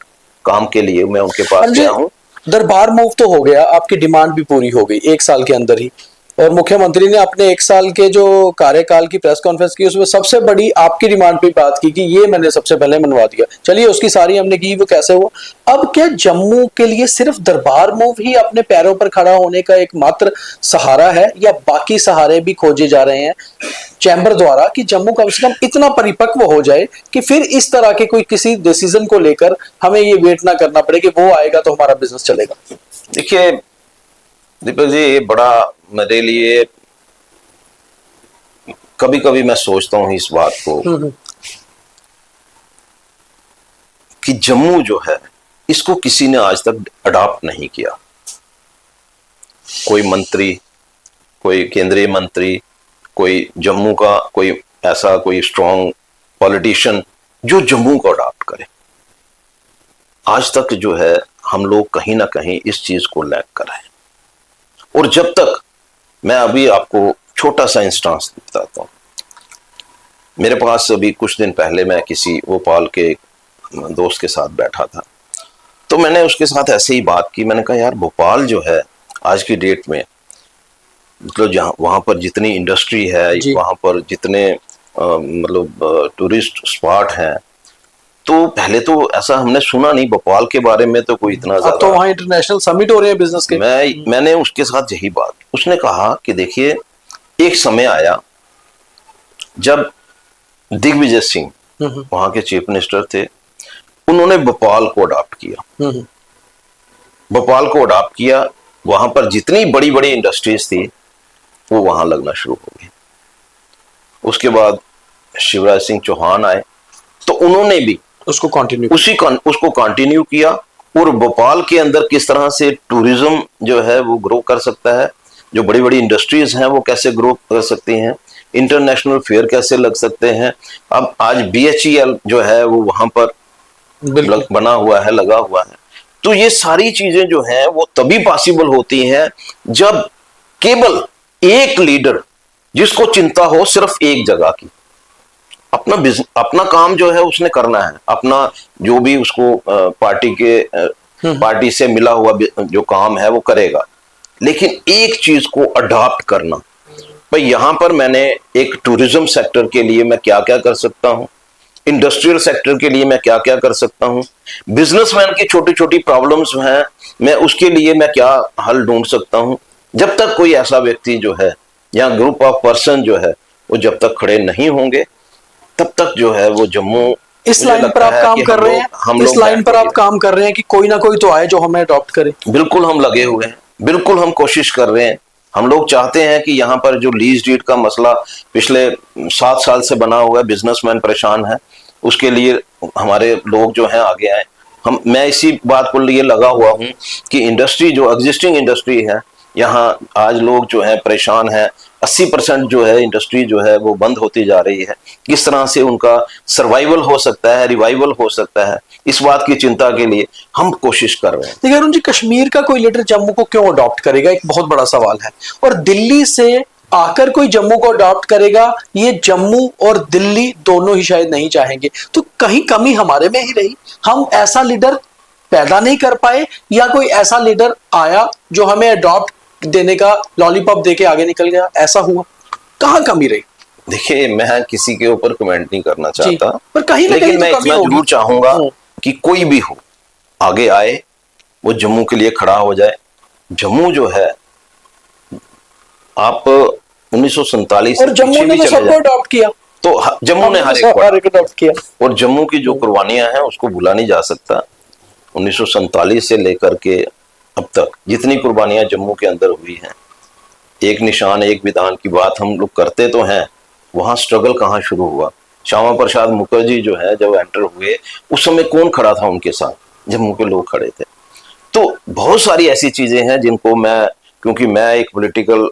Speaker 2: काम के लिए मैं उनके पास गया हूं।
Speaker 1: दरबार मूव तो हो गया, आपकी डिमांड भी पूरी हो गई 1 साल के अंदर ही, और मुख्यमंत्री ने अपने 1 साल के जो कार्यकाल की प्रेस कॉन्फ्रेंस की उसमें सबसे बड़ी आपकी डिमांड पे बात की कि ये मैंने सबसे पहले मनवा दिया। चलिए उसकी सारी हमने की, वो कैसे हुआ। अब क्या जम्मू के लिए सिर्फ दरबार मूव ही अपने पैरों पर खड़ा होने का एकमात्र सहारा है, या बाकी सहारे भी खोजे जा रहे हैं चैम्बर द्वारा कि जम्मू कम से कम इतना परिपक्व हो जाए कि फिर इस तरह के कोई किसी डिसीजन को लेकर हमें ये वेट ना करना पड़े कि वो आएगा तो हमारा बिजनेस चलेगा?
Speaker 2: देखिए दीपक जी, ये बड़ा मेरे लिए, कभी कभी मैं सोचता हूं इस बात को कि जम्मू जो है इसको किसी ने आज तक अडॉप्ट नहीं किया। कोई मंत्री, कोई केंद्रीय मंत्री, कोई जम्मू का कोई ऐसा कोई स्ट्रॉन्ग पॉलिटिशियन जो जम्मू को अडॉप्ट करे, आज तक जो है हम लोग कहीं ना कहीं इस चीज को लैग कर रहे हैं। और जब तक, मैं अभी आपको छोटा सा इंस्टांस बताता हूं। मेरे पास अभी कुछ दिन पहले मैं किसी भोपाल के दोस्त के साथ बैठा था, तो मैंने उसके साथ ऐसे ही बात की। मैंने कहा यार, भोपाल जो है आज की डेट में, मतलब जहाँ वहां पर जितनी इंडस्ट्री है, वहां पर जितने मतलब टूरिस्ट स्पॉट हैं, तो पहले तो ऐसा हमने सुना नहीं भोपाल के बारे में तो कोई इतना ज्यादा।
Speaker 1: अब तो वहाँ इंटरनेशनल समिट हो रहे हैं बिजनेस के।
Speaker 2: मैंने उसके साथ यही बात, उसने कहा कि देखिए एक समय आया जब दिग्विजय सिंह वहां के चीफ मिनिस्टर थे, उन्होंने भोपाल को अडॉप्ट किया। भोपाल को अडॉप्ट किया, वहां पर जितनी बड़ी बड़ी इंडस्ट्रीज थी वो वहां लगना शुरू हो गई। उसके बाद शिवराज सिंह चौहान आए, तो उन्होंने भी उसको कंटिन्यू किया। और भोपाल के अंदर किस तरह से टूरिज्म जो है वो ग्रो कर सकता है, जो बड़ी बड़ी इंडस्ट्रीज हैं वो कैसे ग्रो कर सकती हैं, इंटरनेशनल फेयर कैसे लग सकते हैं। अब आज BHEL जो है वो वहां पर बना हुआ है, लगा हुआ है। तो ये सारी चीजें जो हैं वो तभी पॉसिबल होती हैं जब केवल एक लीडर, जिसको चिंता हो सिर्फ एक जगह की, अपना काम जो है उसने करना है, अपना जो भी उसको पार्टी से मिला हुआ जो काम है वो करेगा, लेकिन एक चीज को अडॉप्ट करना। भाई यहां पर मैंने एक टूरिज्म सेक्टर के लिए मैं क्या क्या कर सकता हूं, इंडस्ट्रियल सेक्टर के लिए मैं क्या क्या कर सकता हूं, बिजनेसमैन की छोटी छोटी प्रॉब्लम्स हैं, मैं उसके लिए मैं क्या हल ढूंढ सकता हूं। जब तक कोई ऐसा व्यक्ति जो है या ग्रुप ऑफ पर्सन जो है वो जब तक खड़े नहीं होंगे, तब तक जो है वो जम्मू,
Speaker 1: इस लाइन पर आप काम कर रहे हैं, इस लाइन पर आप काम कर रहे हैं कि कोई ना कोई तो आए जो हमें अडॉप्ट करे।
Speaker 2: बिल्कुल हम लगे हुए हैं, बिल्कुल हम कोशिश कर रहे हैं। हम लोग चाहते हैं कि यहाँ पर जो लीज डीड का मसला पिछले 7 साल से बना हुआ है, बिजनेसमैन परेशान है, उसके लिए हमारे लोग जो हैं आगे आए। मैं इसी बात को लिए लगा हुआ हूँ कि इंडस्ट्री जो एग्जिस्टिंग इंडस्ट्री है, यहाँ आज लोग जो है परेशान है, 80% जो है इंडस्ट्री जो है वो बंद होती जा रही है। किस तरह से उनका सर्वाइवल हो सकता है, रिवाइवल हो सकता है, इस बात की चिंता के लिए हम कोशिश कर रहे हैं।
Speaker 1: देखिए अरुण जी, कश्मीर का कोई लीडर जम्मू को क्यों अडॉप्ट करेगा, एक बहुत बड़ा सवाल है। और दिल्ली से आकर कोई जम्मू को अडॉप्ट करेगा, ये जम्मू और दिल्ली दोनों ही शायद नहीं चाहेंगे। तो कहीं कमी हमारे में ही रही, हम ऐसा लीडर पैदा नहीं कर पाए, या कोई ऐसा लीडर आया जो हमें अडॉप्ट देने का लॉलीपॉप देके आगे निकल गया, ऐसा हुआ? कहाँ कमी रही?
Speaker 2: देखिए मैं किसी के ऊपर कमेंट नहीं करना चाहता,
Speaker 1: पर कहीं ना कहीं
Speaker 2: मैं इतना जरूर चाहूंगा कि कोई भी हो आगे आए, वो जम्मू के लिए खड़ा हो जाए। जम्मू जो है, आप 1947
Speaker 1: और जम्मू ने तो सबको अडॉप्ट किया,
Speaker 2: तो जम्मू ने हर एक
Speaker 1: अडॉप्ट किया।
Speaker 2: और जम्मू की जो कुर्बानियां हैं उसको भूला नहीं जा सकता। 1947 से लेकर के अब तक जितनी कुर्बानियां जम्मू के अंदर हुई हैं, एक निशान एक विधान की बात हम लोग करते तो हैं, वहां स्ट्रगल कहाँ शुरू हुआ। श्यामा प्रसाद मुखर्जी जो है जब एंटर हुए उस समय कौन खड़ा था उनके साथ? जम्मू के लोग खड़े थे। तो बहुत सारी ऐसी चीजें हैं जिनको मैं, क्योंकि मैं एक पॉलिटिकल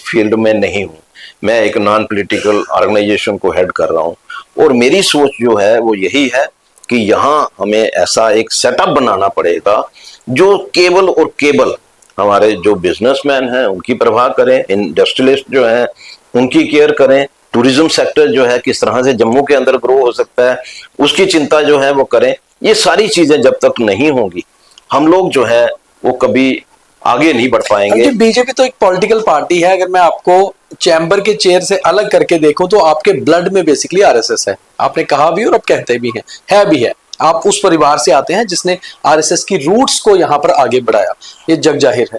Speaker 2: फील्ड में नहीं हूँ, मैं एक नॉन पॉलिटिकल ऑर्गेनाइजेशन को हेड कर रहा हूँ, और मेरी सोच जो है वो यही है कि यहाँ हमें ऐसा एक सेटअप बनाना पड़ेगा जो केवल और केवल हमारे जो बिजनेसमैन हैं उनकी परवाह करें, इंडस्ट्रियलिस्ट जो हैं उनकी केयर करें, टूरिज्म सेक्टर जो है किस तरह से जम्मू के अंदर ग्रो हो सकता है उसकी चिंता जो है वो करें। ये सारी चीजें जब तक नहीं होंगी हम लोग जो है वो कभी आगे नहीं बढ़ पाएंगे।
Speaker 1: बीजेपी तो एक पॉलिटिकल पार्टी है, अगर मैं आपको चैम्बर के चेयर से अलग करके देखूं तो आपके ब्लड में बेसिकली आरएसएस है। आपने कहा भी और अब कहते भी हैं, है भी है। आप उस परिवार से आते हैं जिसने आरएसएस की रूट्स को यहां पर आगे बढ़ाया, ये जग जाहिर है।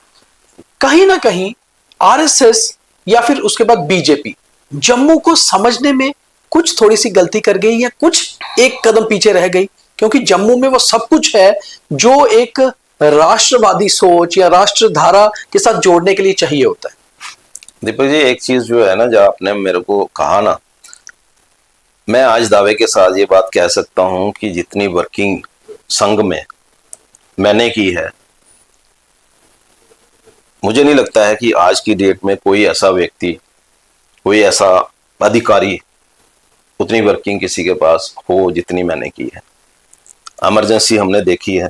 Speaker 1: कहीं ना कहीं आरएसएस या फिर उसके बाद बीजेपी जम्मू को समझने में कुछ थोड़ी सी गलती कर गई या कुछ एक कदम पीछे रह गई, क्योंकि जम्मू में वो सब कुछ है जो एक राष्ट्रवादी सोच या राष्ट्रधारा के साथ जोड़ने के लिए चाहिए होता है।
Speaker 2: दीपक जी, एक चीज जो है ना, जो आपने मेरे को कहा ना, मैं आज दावे के साथ ये बात कह सकता हूं कि जितनी वर्किंग संघ में मैंने की है, मुझे नहीं लगता है कि आज की डेट में कोई ऐसा व्यक्ति, कोई ऐसा अधिकारी उतनी वर्किंग किसी के पास हो जितनी मैंने की है। इमरजेंसी हमने देखी है,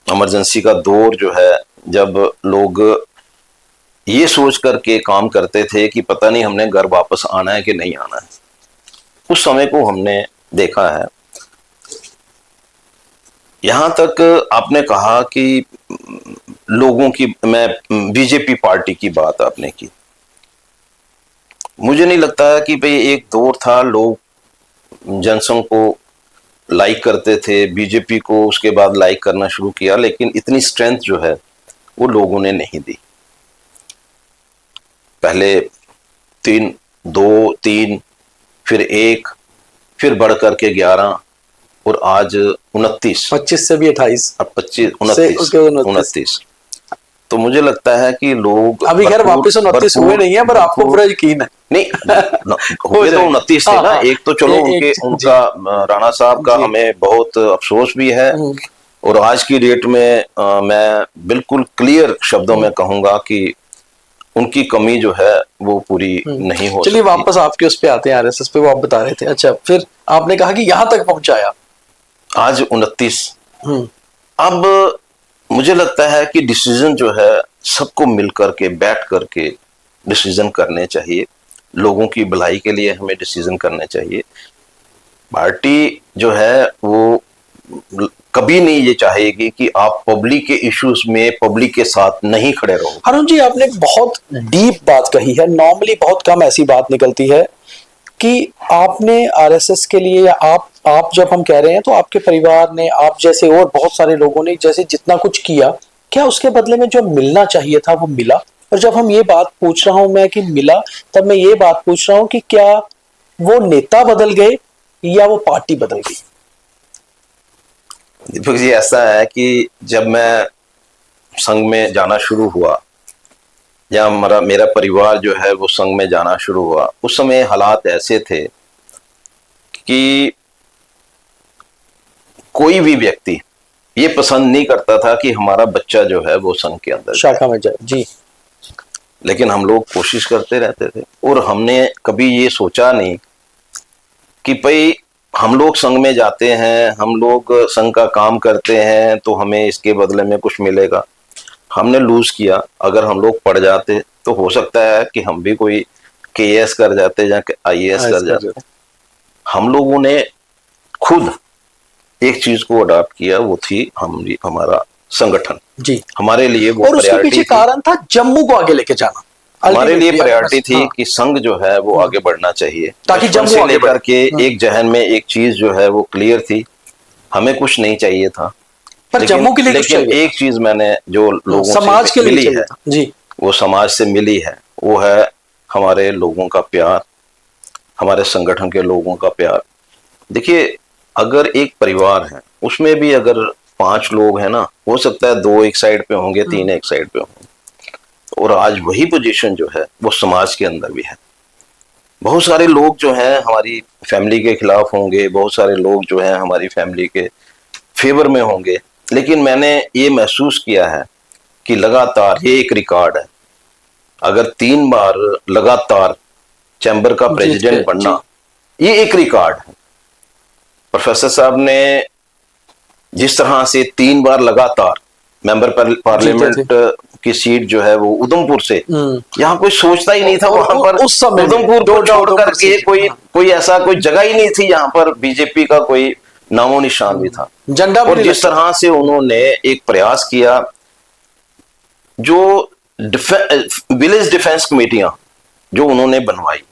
Speaker 2: इमरजेंसी का दौर जो है, जब लोग ये सोच करके काम करते थे कि पता नहीं हमने घर वापस आना है कि नहीं आना है, उस समय को हमने देखा है। यहां तक आपने कहा कि लोगों की, मैं बीजेपी पार्टी की बात आपने की, मुझे नहीं लगता है कि भाई एक दौर था लोग जनसंघ को लाइक करते थे, बीजेपी को उसके बाद लाइक करना शुरू किया, लेकिन इतनी स्ट्रेंथ जो है वो लोगों ने नहीं दी। पहले 3, 2, 3, फिर 1, फिर बढ़ करके 11 और आज 29,
Speaker 1: 25 से भी 28,
Speaker 2: अब 25, 29। तो मुझे लगता है कि लोग
Speaker 1: अभी खैर वापस 29 हुए नहीं है, पर आपको पूरा यकीन है।
Speaker 2: नहीं, हुए तो 29 थे ना। एक तो चलो उनका राणा साहब का हमें बहुत अफसोस भी है, और आज की डेट में मैं बिल्कुल क्लियर शब्दों में कहूंगा कि उनकी कमी जो है वो पूरी नहीं हो।
Speaker 1: चलिए वापस आपके उस पे आते हैं, आरएसएस पे, वो आप बता रहे थे। अच्छा, फिर आपने कहा कि यहां तक पहुंचाया, आज
Speaker 2: 29। अब मुझे लगता है कि डिसीजन जो है सबको मिलकर के बैठ करके डिसीजन करने चाहिए, लोगों की भलाई के लिए हमें डिसीजन करने चाहिए। पार्टी जो है वो कभी नहीं ये चाहेगी कि आप पब्लिक के इश्यूज में पब्लिक के साथ नहीं खड़े रहो।
Speaker 1: अरुण जी, आपने बहुत डीप बात कही है। नॉर्मली बहुत कम ऐसी बात निकलती है कि आपने आरएसएस के लिए, या आप जब हम कह रहे हैं तो आपके परिवार ने, आप जैसे और बहुत सारे लोगों ने जैसे जितना कुछ किया, क्या उसके बदले में जो मिलना चाहिए था वो मिला? और जब हम ये बात पूछ रहा हूं मैं कि मिला, तब मैं ये बात पूछ रहा हूं कि क्या वो नेता बदल गए या वो पार्टी बदल गई?
Speaker 2: दीपक जी, ऐसा है कि जब मैं संघ में जाना शुरू हुआ, या मेरा परिवार जो है वो संघ में जाना शुरू हुआ, उस समय हालात ऐसे थे कि कोई भी व्यक्ति ये पसंद नहीं करता था कि हमारा बच्चा जो है वो संघ के अंदर
Speaker 1: शाखा में जाए जी।
Speaker 2: लेकिन हम लोग कोशिश करते रहते थे, और हमने कभी ये सोचा नहीं कि भाई हम लोग संघ में जाते हैं, हम लोग संघ का काम करते हैं, तो हमें इसके बदले में कुछ मिलेगा। हमने लूज किया। अगर हम लोग पढ़ जाते तो हो सकता है कि हम भी कोई केएएस कर जाते या आईएएस कर जाते। हम लोगों ने खुद एक चीज को अडॉप्ट किया, वो थी हमारा संगठन
Speaker 1: जी।
Speaker 2: हमारे लिए वो
Speaker 1: और उसके पीछे कारण था जम्मू को आगे लेके जाना।
Speaker 2: हमारे लिए प्रायोरिटी थी कि संघ जो है वो आगे बढ़ना चाहिए,
Speaker 1: ताकि जम्मू
Speaker 2: से लेकर के एक जहन में एक चीज जो है वो क्लियर थी, हमें कुछ नहीं चाहिए था,
Speaker 1: पर जम्मू के लिए कुछ चाहिए।
Speaker 2: एक चीज मैंने जो लोगों
Speaker 1: समाज
Speaker 2: से
Speaker 1: के लिए
Speaker 2: मिली है
Speaker 1: जी,
Speaker 2: वो समाज से मिली है, वो है हमारे लोगों का प्यार, हमारे संगठन के लोगों का प्यार। देखिए, अगर एक परिवार है उसमें भी अगर 5 लोग हैं ना, हो सकता है 2 एक साइड पे होंगे, 3 एक साइड पे होंगे, और आज वही पोजीशन जो है वो समाज के अंदर भी है। बहुत सारे लोग जो हैं हमारी फैमिली के खिलाफ होंगे, बहुत सारे लोग जो हैं हमारी फैमिली के फेवर में होंगे, लेकिन मैंने ये महसूस किया है कि लगातार ये एक रिकॉर्ड है। अगर 3 बार लगातार चैम्बर का प्रेसिडेंट बनना, ये एक रिकॉर्ड है। प्रोफेसर साहब ने जिस तरह से 3 बार लगातार मेंबर पार्लियामेंट की सीट जो है वो उधमपुर से, यहाँ कोई सोचता ही नहीं था वहां पर
Speaker 1: उस समय
Speaker 2: उधमपुर को छोड़ करके कोई ऐसा कोई जगह ही नहीं थी जहां पर बीजेपी का कोई नामो निशान भी था।
Speaker 1: झंडा
Speaker 2: और जिस तरह से उन्होंने एक प्रयास किया, जो विलेज डिफेंस कमेटियां जो उन्होंने बनवाई,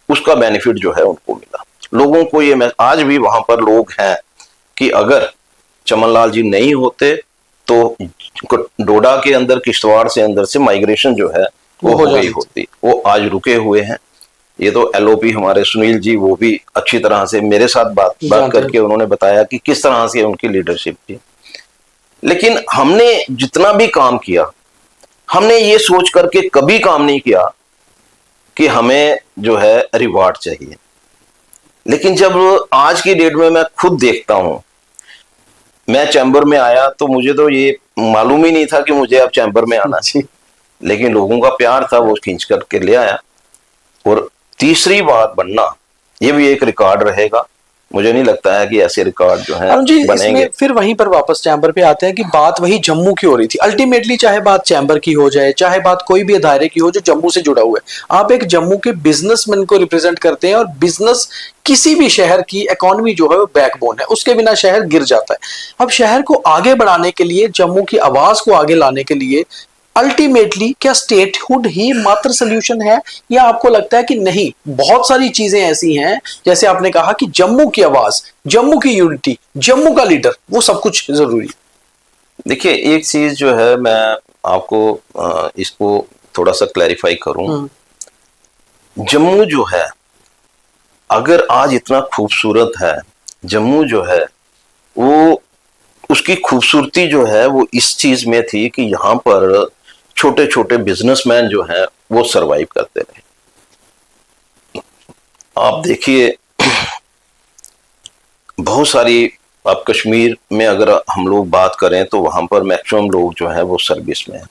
Speaker 2: उसका बेनिफिट जो है उनको मिला। लोगों को ये आज भी वहां पर लोग हैं कि अगर चमन लाल जी नहीं होते तो डोडा के अंदर, किश्तवाड़ से अंदर से माइग्रेशन जो है वो हो गई होती। वो आज रुके हुए हैं। ये तो एलओपी हमारे सुनील जी, वो भी अच्छी तरह से मेरे साथ बात करके उन्होंने बताया कि किस तरह से उनकी लीडरशिप थी। लेकिन हमने जितना भी काम किया, हमने ये सोच करके कभी काम नहीं किया कि हमें जो है रिवार्ड चाहिए। लेकिन जब आज की डेट में मैं खुद देखता हूं, मैं चैम्बर में आया तो मुझे तो ये मालूम ही नहीं था कि मुझे अब चैम्बर में आना चाहिए, लेकिन लोगों का प्यार था, वो खींच करके ले आया। और तीसरी बार बनना, ये भी एक रिकॉर्ड रहेगा। मुझे नहीं लगता है कि ऐसे रिकॉर्ड जो है
Speaker 1: जी
Speaker 2: बनेंगे।
Speaker 1: इसमें फिर वहीं पर वापस चैम्बर पे आते हैं कि बात वही जम्मू की हो रही थी। अल्टीमेटली चाहे बात चैम्बर की हो जाए, चाहे बात कोई भी दायरे की हो जो जम्मू से जुड़ा हुआ है, आप एक जम्मू के बिजनेसमैन को रिप्रेजेंट करते हैं, और बिजनेस किसी भी शहर की इकोनॉमी जो है वो बैकबोन है, उसके बिना शहर गिर जाता है। अब शहर को आगे बढ़ाने के लिए, जम्मू की आवाज को आगे लाने के लिए अल्टीमेटली क्या स्टेटहुड ही मात्र सोल्यूशन है, या आपको लगता है कि नहीं, बहुत सारी चीजें ऐसी हैं, जैसे आपने कहा कि जम्मू की आवाज, जम्मू की यूनिटी, जम्मू का लीडर, वो सब कुछ जरूरी है?
Speaker 2: देखिए, एक चीज जो है मैं आपको इसको थोड़ा सा क्लैरिफाई करूं। जम्मू जो है, अगर आज इतना खूबसूरत है, जम्मू जो है वो, उसकी खूबसूरती जो है वो इस चीज में थी कि यहाँ पर छोटे छोटे बिजनेसमैन जो हैं वो सरवाइव करते रहे। आप देखिए, बहुत सारी, आप कश्मीर में अगर हम लोग बात करें तो वहां पर मैक्सिमम लोग जो हैं वो सर्विस में हैं,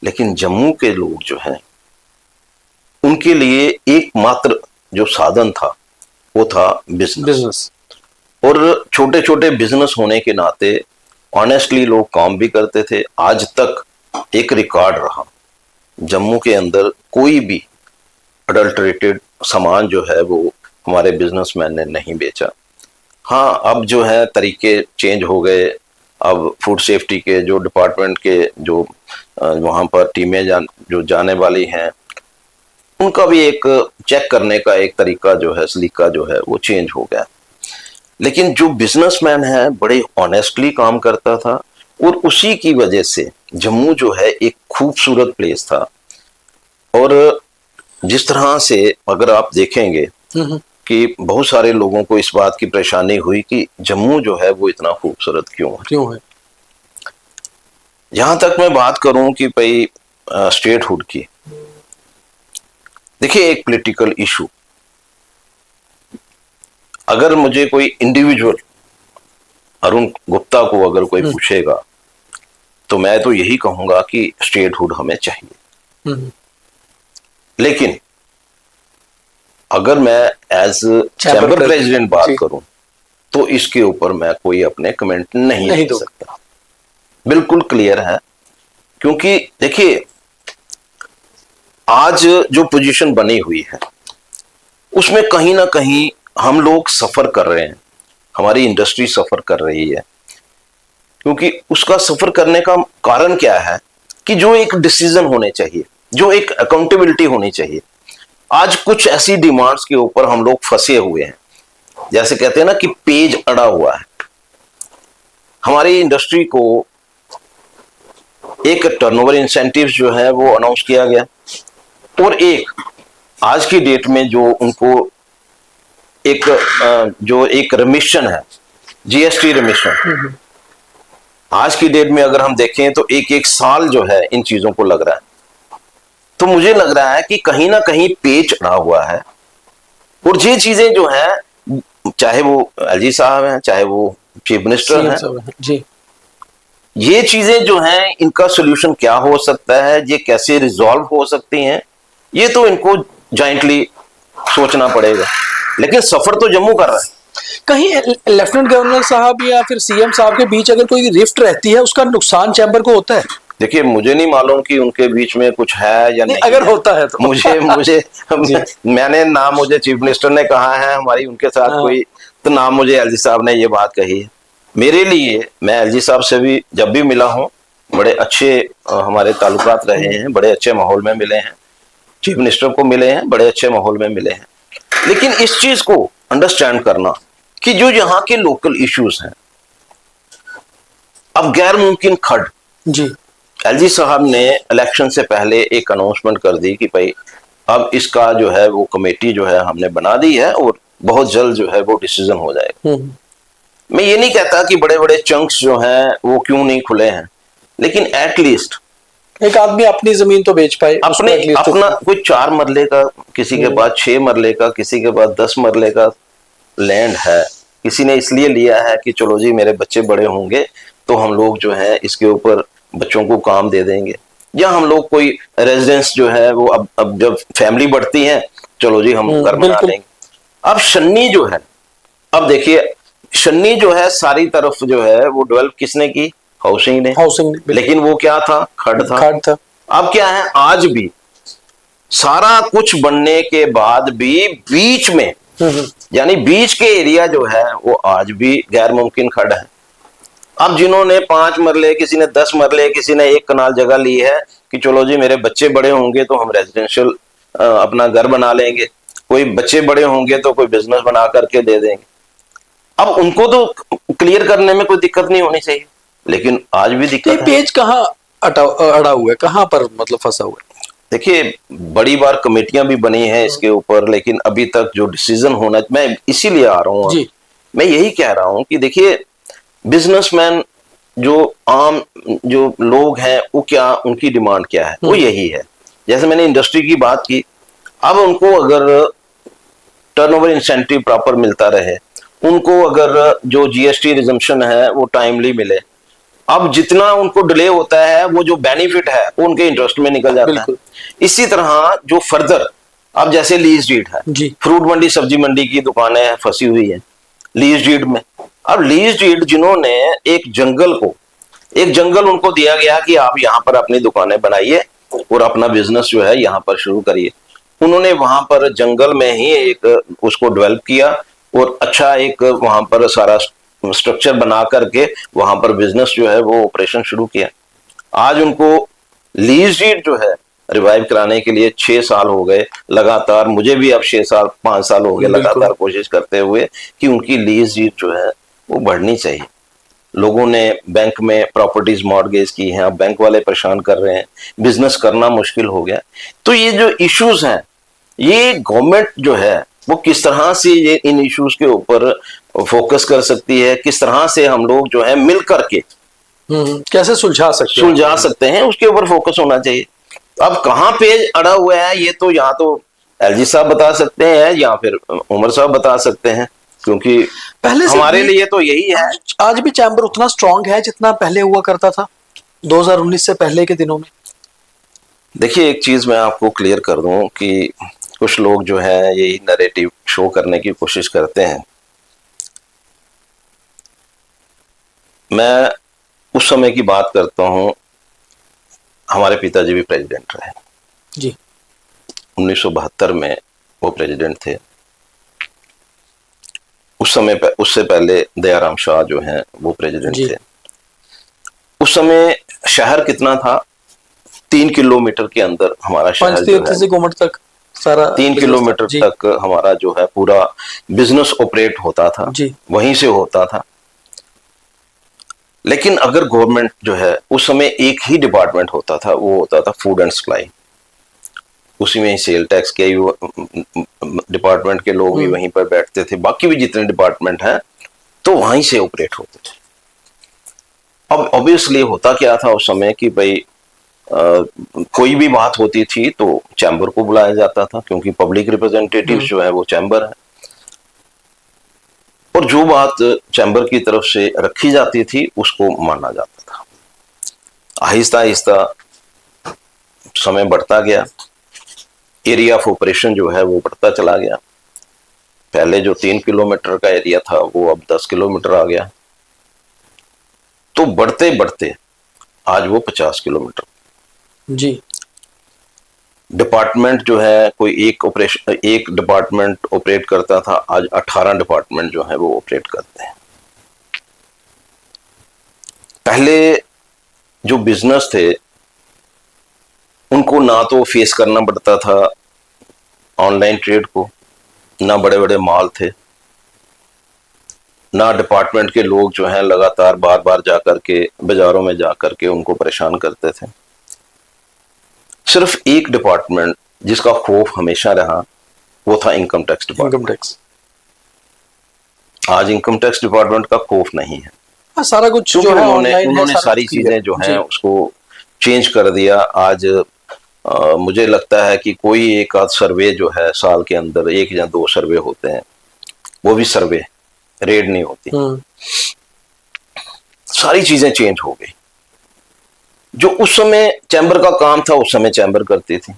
Speaker 2: लेकिन जम्मू के लोग जो हैं उनके लिए एकमात्र जो साधन था वो था बिजनेस। और छोटे छोटे बिजनेस होने के नाते ऑनेस्टली लोग काम भी करते थे। आज तक एक रिकॉर्ड रहा, जम्मू के अंदर कोई भी अडल्टरेटेड सामान जो है वो हमारे बिजनेसमैन ने नहीं बेचा। हाँ, अब जो है तरीके चेंज हो गए। अब फूड सेफ्टी के जो डिपार्टमेंट के जो वहाँ पर टीमें जो जाने वाली हैं, उनका भी एक चेक करने का एक तरीका जो है, सलीका जो है वो चेंज हो गया। लेकिन जो बिजनेसमैन है बड़े ऑनेस्टली काम करता था, और उसी की वजह से जम्मू जो है एक खूबसूरत प्लेस था। और जिस तरह से अगर आप देखेंगे कि बहुत सारे लोगों को इस बात की परेशानी हुई कि जम्मू जो है वो इतना खूबसूरत क्यों है। जहां तक मैं बात करूं कि भाई स्टेटहुड की, देखिए एक पॉलिटिकल इशू, अगर मुझे कोई इंडिविजुअल अरुण गुप्ता को अगर कोई पूछेगा तो मैं तो यही कहूंगा कि स्टेटहुड हमें चाहिए। लेकिन अगर मैं एज चैम्बर प्रेसिडेंट बात करूं तो इसके ऊपर मैं कोई अपने कमेंट नहीं दे सकता। बिल्कुल क्लियर है, क्योंकि देखिए आज जो पोजीशन बनी हुई है उसमें कहीं ना कहीं हम लोग सफर कर रहे हैं, हमारी इंडस्ट्री सफर कर रही है। क्योंकि उसका सफर करने का कारण क्या है कि जो एक डिसीजन होने चाहिए, जो एक अकाउंटेबिलिटी होनी चाहिए, आज कुछ ऐसी डिमांड्स के ऊपर हम लोग फंसे हुए हैं। जैसे कहते हैं ना कि पेज अड़ा हुआ है। हमारी इंडस्ट्री को एक टर्नओवर इंसेंटिव्स जो है वो अनाउंस किया गया, और एक आज की डेट में जो उनको जो एक रिमिशन है, जीएसटी रिमिशन, आज की डेट में अगर हम देखें तो एक एक साल जो है इन चीजों को लग रहा है। तो मुझे लग रहा है कि कहीं ना कहीं पेच अड़ा हुआ है, और ये चीजें जो है, चाहे वो एलजी साहब हैं, चाहे वो चीफ मिनिस्टर हैं,
Speaker 1: जी,
Speaker 2: ये चीजें जो हैं इनका सोल्यूशन क्या हो सकता है, ये कैसे रिजॉल्व हो सकती हैं, ये तो इनको जॉइंटली सोचना पड़ेगा। लेकिन सफर तो जम्मू कर रहा है।
Speaker 1: कहीं लेफ्टिनेंट गवर्नर साहब या फिर सीएम साहब के बीच अगर कोई रिफ्ट रहती है, उसका नुकसान चैम्बर को होता है?
Speaker 2: देखिए, मुझे नहीं मालूम कि उनके बीच में कुछ है या नहीं,
Speaker 1: अगर होता है तो
Speaker 2: मुझे मैंने नाम, मुझे चीफ मिनिस्टर ने कहा है हमारी उनके साथ कोई, तो नाम मुझे एलजी साहब ने ये बात कही है। मेरे लिए, मैं एलजी साहब से भी जब भी मिला हूं, बड़े अच्छे हमारे ताल्लुकात रहे हैं, बड़े अच्छे माहौल में मिले हैं। चीफ मिनिस्टर को मिले हैं, बड़े अच्छे माहौल में मिले हैं। लेकिन इस चीज को अंडरस्टैंड करना कि जो यहाँ के लोकल इश्यूज हैं, अब गैर मुमकिन खड
Speaker 1: जी,
Speaker 2: एलजी साहब ने इलेक्शन से पहले एक अनाउंसमेंट कर दी कि भाई अब इसका जो है वो कमेटी जो है हमने बना दी है और बहुत जल्द जो है वो डिसीजन हो जाएगा। मैं ये नहीं कहता कि बड़े बड़े चंक्स जो हैं वो क्यों नहीं खुले हैं, लेकिन एटलीस्ट
Speaker 1: एक आदमी अपनी जमीन तो बेच पाए,
Speaker 2: अपना कोई 4 मरले का, किसी के पास 6 मरले का, किसी के पास 10 मरले का लैंड है, किसी ने इसलिए लिया है कि चलो जी मेरे बच्चे बड़े होंगे तो हम लोग जो है इसके ऊपर बच्चों को काम दे देंगे, या हम लोग कोई रेजिडेंस जो है वो अब जब फैमिली बढ़ती है चलो जी हम घर बना लेंगे। अब शन्नी जो है, अब देखिए शन्नी जो है सारी तरफ जो है वो डेवलप किसने की? हाउसिंग ने। लेकिन वो क्या था? खड था। अब क्या है, आज भी सारा कुछ बनने के बाद भी बीच में, यानी बीच के एरिया जो है वो आज भी गैर मुमकिन खड है। अब जिन्होंने 5 मरले, किसी ने 10 मरले, किसी ने 1 कनाल जगह ली है कि चलो जी मेरे बच्चे बड़े होंगे तो हम रेजिडेंशियल अपना घर बना लेंगे, कोई बच्चे बड़े होंगे तो कोई बिजनेस बना करके दे देंगे। अब उनको तो क्लियर करने में कोई दिक्कत नहीं होनी चाहिए, लेकिन आज भी दिक्कत है।
Speaker 1: पेज कहाँ अड़ा हुआ है, कहाँ पर मतलब फंसा हुआ है?
Speaker 2: देखिए, बड़ी बार कमेटियां भी बनी हैं इसके ऊपर, लेकिन अभी तक जो डिसीजन होना, मैं इसीलिए आ रहा हूँ, मैं यही कह रहा हूँ कि देखिए बिजनेसमैन जो आम जो लोग हैं वो क्या, उनकी डिमांड क्या है, वो यही है। जैसे मैंने इंडस्ट्री की बात की, अब उनको अगर टर्नओवर इंसेंटिव प्रॉपर मिलता रहे, उनको अगर जो जीएसटी रिजम्पशन है वो टाइमली मिले, अब जितना उनको डिले होता है वो जो बेनिफिट है वो उनके इंटरेस्ट में निकल जाता है। इसी तरह जो फर्दर, अब जैसे लीज डीड है, फ्रूट मंडी सब्जी मंडी की दुकानें फंसी हुई है लीज डीड में। अब लीज डीड जिन्होंने एक जंगल उनको दिया गया कि आप यहाँ पर अपनी दुकानें बनाइए और अपना बिजनेस जो है यहाँ पर शुरू करिए, उन्होंने वहां पर जंगल में ही एक उसको डेवलप किया और अच्छा एक वहां पर सारा स्ट्रक्चर बना करके वहां पर बिजनेस जो है वो ऑपरेशन शुरू किया। आज उनको लीज डीड जो है रिवाइव कराने के लिए 6 साल हो गए लगातार, मुझे भी अब 5 साल हो गए लगातार कोशिश करते हुए कि उनकी लीज डीड जो है वो बढ़नी चाहिए। लोगों ने बैंक में प्रॉपर्टीज मॉर्गेज की हैं, अब बैंक वाले परेशान कर रहे हैं, बिजनेस करना मुश्किल हो गया। तो ये जो इश्यूज हैं, ये गवर्नमेंट जो है वो किस तरह से ये इन इश्यूज के ऊपर फोकस कर सकती है, किस तरह से हम लोग जो है मिल करके
Speaker 1: कैसे सुलझा सकते
Speaker 2: हैं, उसके ऊपर फोकस होना चाहिए। अब कहाँ पेज अड़ा हुआ है ये तो या तो एलजी साहब बता सकते हैं या फिर उमर साहब बता सकते हैं, क्योंकि
Speaker 1: पहले
Speaker 2: हमारे लिए तो यही है।
Speaker 1: आज भी चैम्बर उतना स्ट्रांग है जितना पहले हुआ करता था 2019 से पहले के दिनों में?
Speaker 2: देखिए, एक चीज मैं आपको क्लियर कर दूं कि कुछ लोग जो है यही नैरेटिव शो करने की कोशिश करते हैं। मैं उस समय की बात करता हूं, हमारे पिताजी भी प्रेसिडेंट रहे
Speaker 1: जी,
Speaker 2: 1972 में वो प्रेसिडेंट थे। उस समय उससे पहले दयाराम शाह जो हैं वो प्रेसिडेंट थे। उस समय शहर कितना था? 3 किलोमीटर के अंदर हमारा शहर जो है,
Speaker 1: से गोमट तक सारा
Speaker 2: 3 किलोमीटर तक हमारा जो है पूरा बिजनेस ऑपरेट होता था, वहीं से होता था। लेकिन अगर गवर्नमेंट जो है, उस समय एक ही डिपार्टमेंट होता था, वो होता था फूड एंड सप्लाई। उसी में ही सेल टैक्स के डिपार्टमेंट के लोग भी वहीं पर बैठते थे, बाकी भी जितने डिपार्टमेंट हैं तो वहीं से ऑपरेट होते थे। अब ऑब्वियसली होता क्या था उस समय कि भाई कोई भी बात होती थी तो चैम्बर को बुलाया जाता था, क्योंकि पब्लिक रिप्रेजेंटेटिव जो है वो चैम्बर है, और जो बात चैम्बर की तरफ से रखी जाती थी उसको माना जाता था। आहिस्ता आहिस्ता समय बढ़ता गया, एरिया ऑफ ऑपरेशन जो है वो बढ़ता चला गया। पहले जो 3 किलोमीटर का एरिया था वो अब 10 किलोमीटर आ गया, तो बढ़ते बढ़ते आज वो 50 किलोमीटर।
Speaker 1: जी।
Speaker 2: डिपार्टमेंट जो है कोई एक डिपार्टमेंट ऑपरेट करता था, आज 18 डिपार्टमेंट जो है वो ऑपरेट करते हैं। पहले जो बिजनेस थे उनको ना तो फेस करना पड़ता था ऑनलाइन ट्रेड को, ना बड़े बड़े मॉल थे, ना डिपार्टमेंट के लोग जो हैं लगातार बार बार जाकर के बाजारों में जाकर के उनको परेशान करते थे। सिर्फ एक डिपार्टमेंट जिसका खौफ हमेशा रहा वो था income tax department.
Speaker 1: Income tax.
Speaker 2: आज इनकम टैक्स डिपार्टमेंट का खौफ नहीं है।
Speaker 1: हाँ, सारा कुछ जो है
Speaker 2: उन्होंने सारी चीजें जो हैं उसको चेंज कर दिया। आज मुझे लगता है कि कोई एक आध सर्वे जो है साल के अंदर 1 या 2 सर्वे होते हैं, वो भी सर्वे, रेड नहीं होती। सारी चीजें चेंज हो गई। जो उस समय चैम्बर का काम था उस समय चैम्बर करती थी।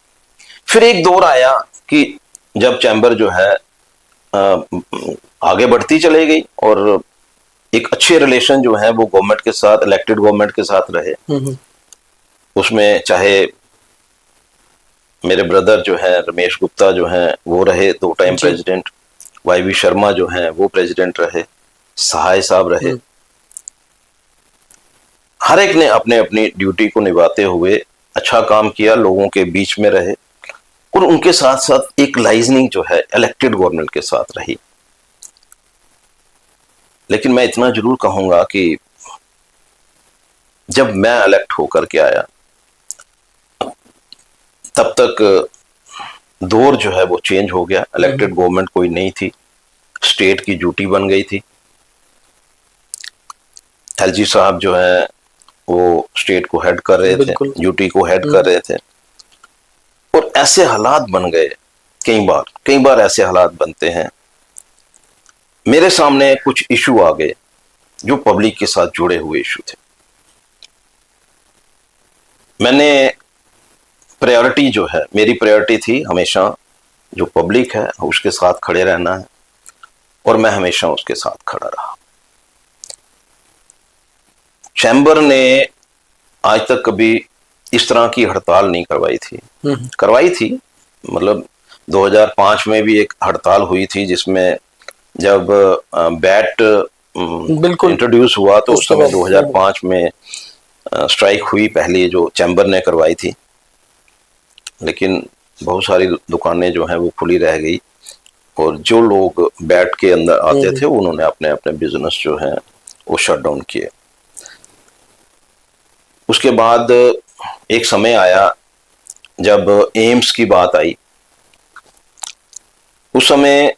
Speaker 2: फिर एक दौर आया कि जब चैम्बर जो है आगे बढ़ती चली गई और एक अच्छे रिलेशन जो है वो गवर्नमेंट के साथ, इलेक्टेड गवर्नमेंट के साथ रहे। उसमें चाहे मेरे ब्रदर जो है रमेश गुप्ता जो है वो रहे 2 टाइम प्रेसिडेंट, YV शर्मा जो है वो प्रेसिडेंट रहे, सहाय साहब रहे। हर एक ने अपने अपनी ड्यूटी को निभाते हुए अच्छा काम किया, लोगों के बीच में रहे, और उनके साथ साथ एक लाइजनिंग जो है इलेक्टेड गवर्नमेंट के साथ रही। लेकिन मैं इतना जरूर कहूंगा कि जब मैं इलेक्ट होकर के आया तब तक दौर जो है वो चेंज हो गया। इलेक्टेड गवर्नमेंट कोई नहीं थी, स्टेट की ड्यूटी बन गई थी। LG साहब जो है वो स्टेट को हेड कर रहे थे, ड्यूटी को हेड कर रहे थे, और ऐसे हालात बन गए, कई बार ऐसे हालात बनते हैं। मेरे सामने कुछ इशू आ गए जो पब्लिक के साथ जुड़े हुए इशू थे। मैंने प्रायोरिटी जो है, मेरी प्रायोरिटी थी हमेशा जो पब्लिक है उसके साथ खड़े रहना है, और मैं हमेशा उसके साथ खड़ा रहा। चैम्बर ने आज तक कभी इस तरह की हड़ताल नहीं करवाई थी। करवाई थी, मतलब 2005 में भी एक हड़ताल हुई थी जिसमें जब बैट इंट्रोड्यूस हुआ तो उस समय 2005 में स्ट्राइक हुई पहली, जो चैम्बर ने करवाई थी। लेकिन बहुत सारी दुकानें जो हैं वो खुली रह गई, और जो लोग बैट के अंदर आते थे उन्होंने अपने अपने बिजनेस जो हैं वो शट डाउन किए। उसके बाद एक समय आया जब एम्स की बात आई। उस समय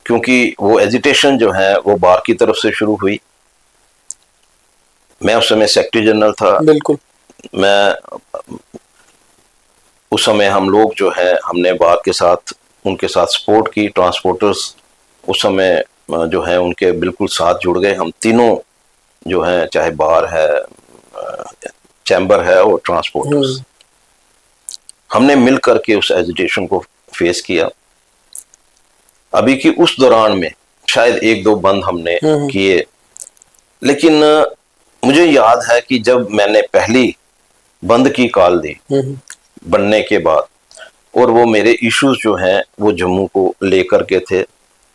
Speaker 2: क्योंकि वो एजिटेशन जो है वो बार की तरफ से शुरू हुई, मैं उस समय सेक्रेटरी जनरल था।
Speaker 1: बिल्कुल।
Speaker 2: मैं उस समय हम लोग जो है हमने बार के साथ उनके साथ सपोर्ट की। ट्रांसपोर्टर्स उस समय जो है उनके बिल्कुल साथ जुड़ गए। हम तीनों जो है, चाहे बार है, चैम्बर है और ट्रांसपोर्टर्स, हमने मिल करके उस एजिटेशन को फेस किया। अभी की उस दौरान में शायद 1-2 बंद हमने किए, लेकिन मुझे याद है कि जब मैंने पहली बंद की कॉल दी बनने के बाद, और वो मेरे इश्यूज जो हैं वो जम्मू को लेकर के थे,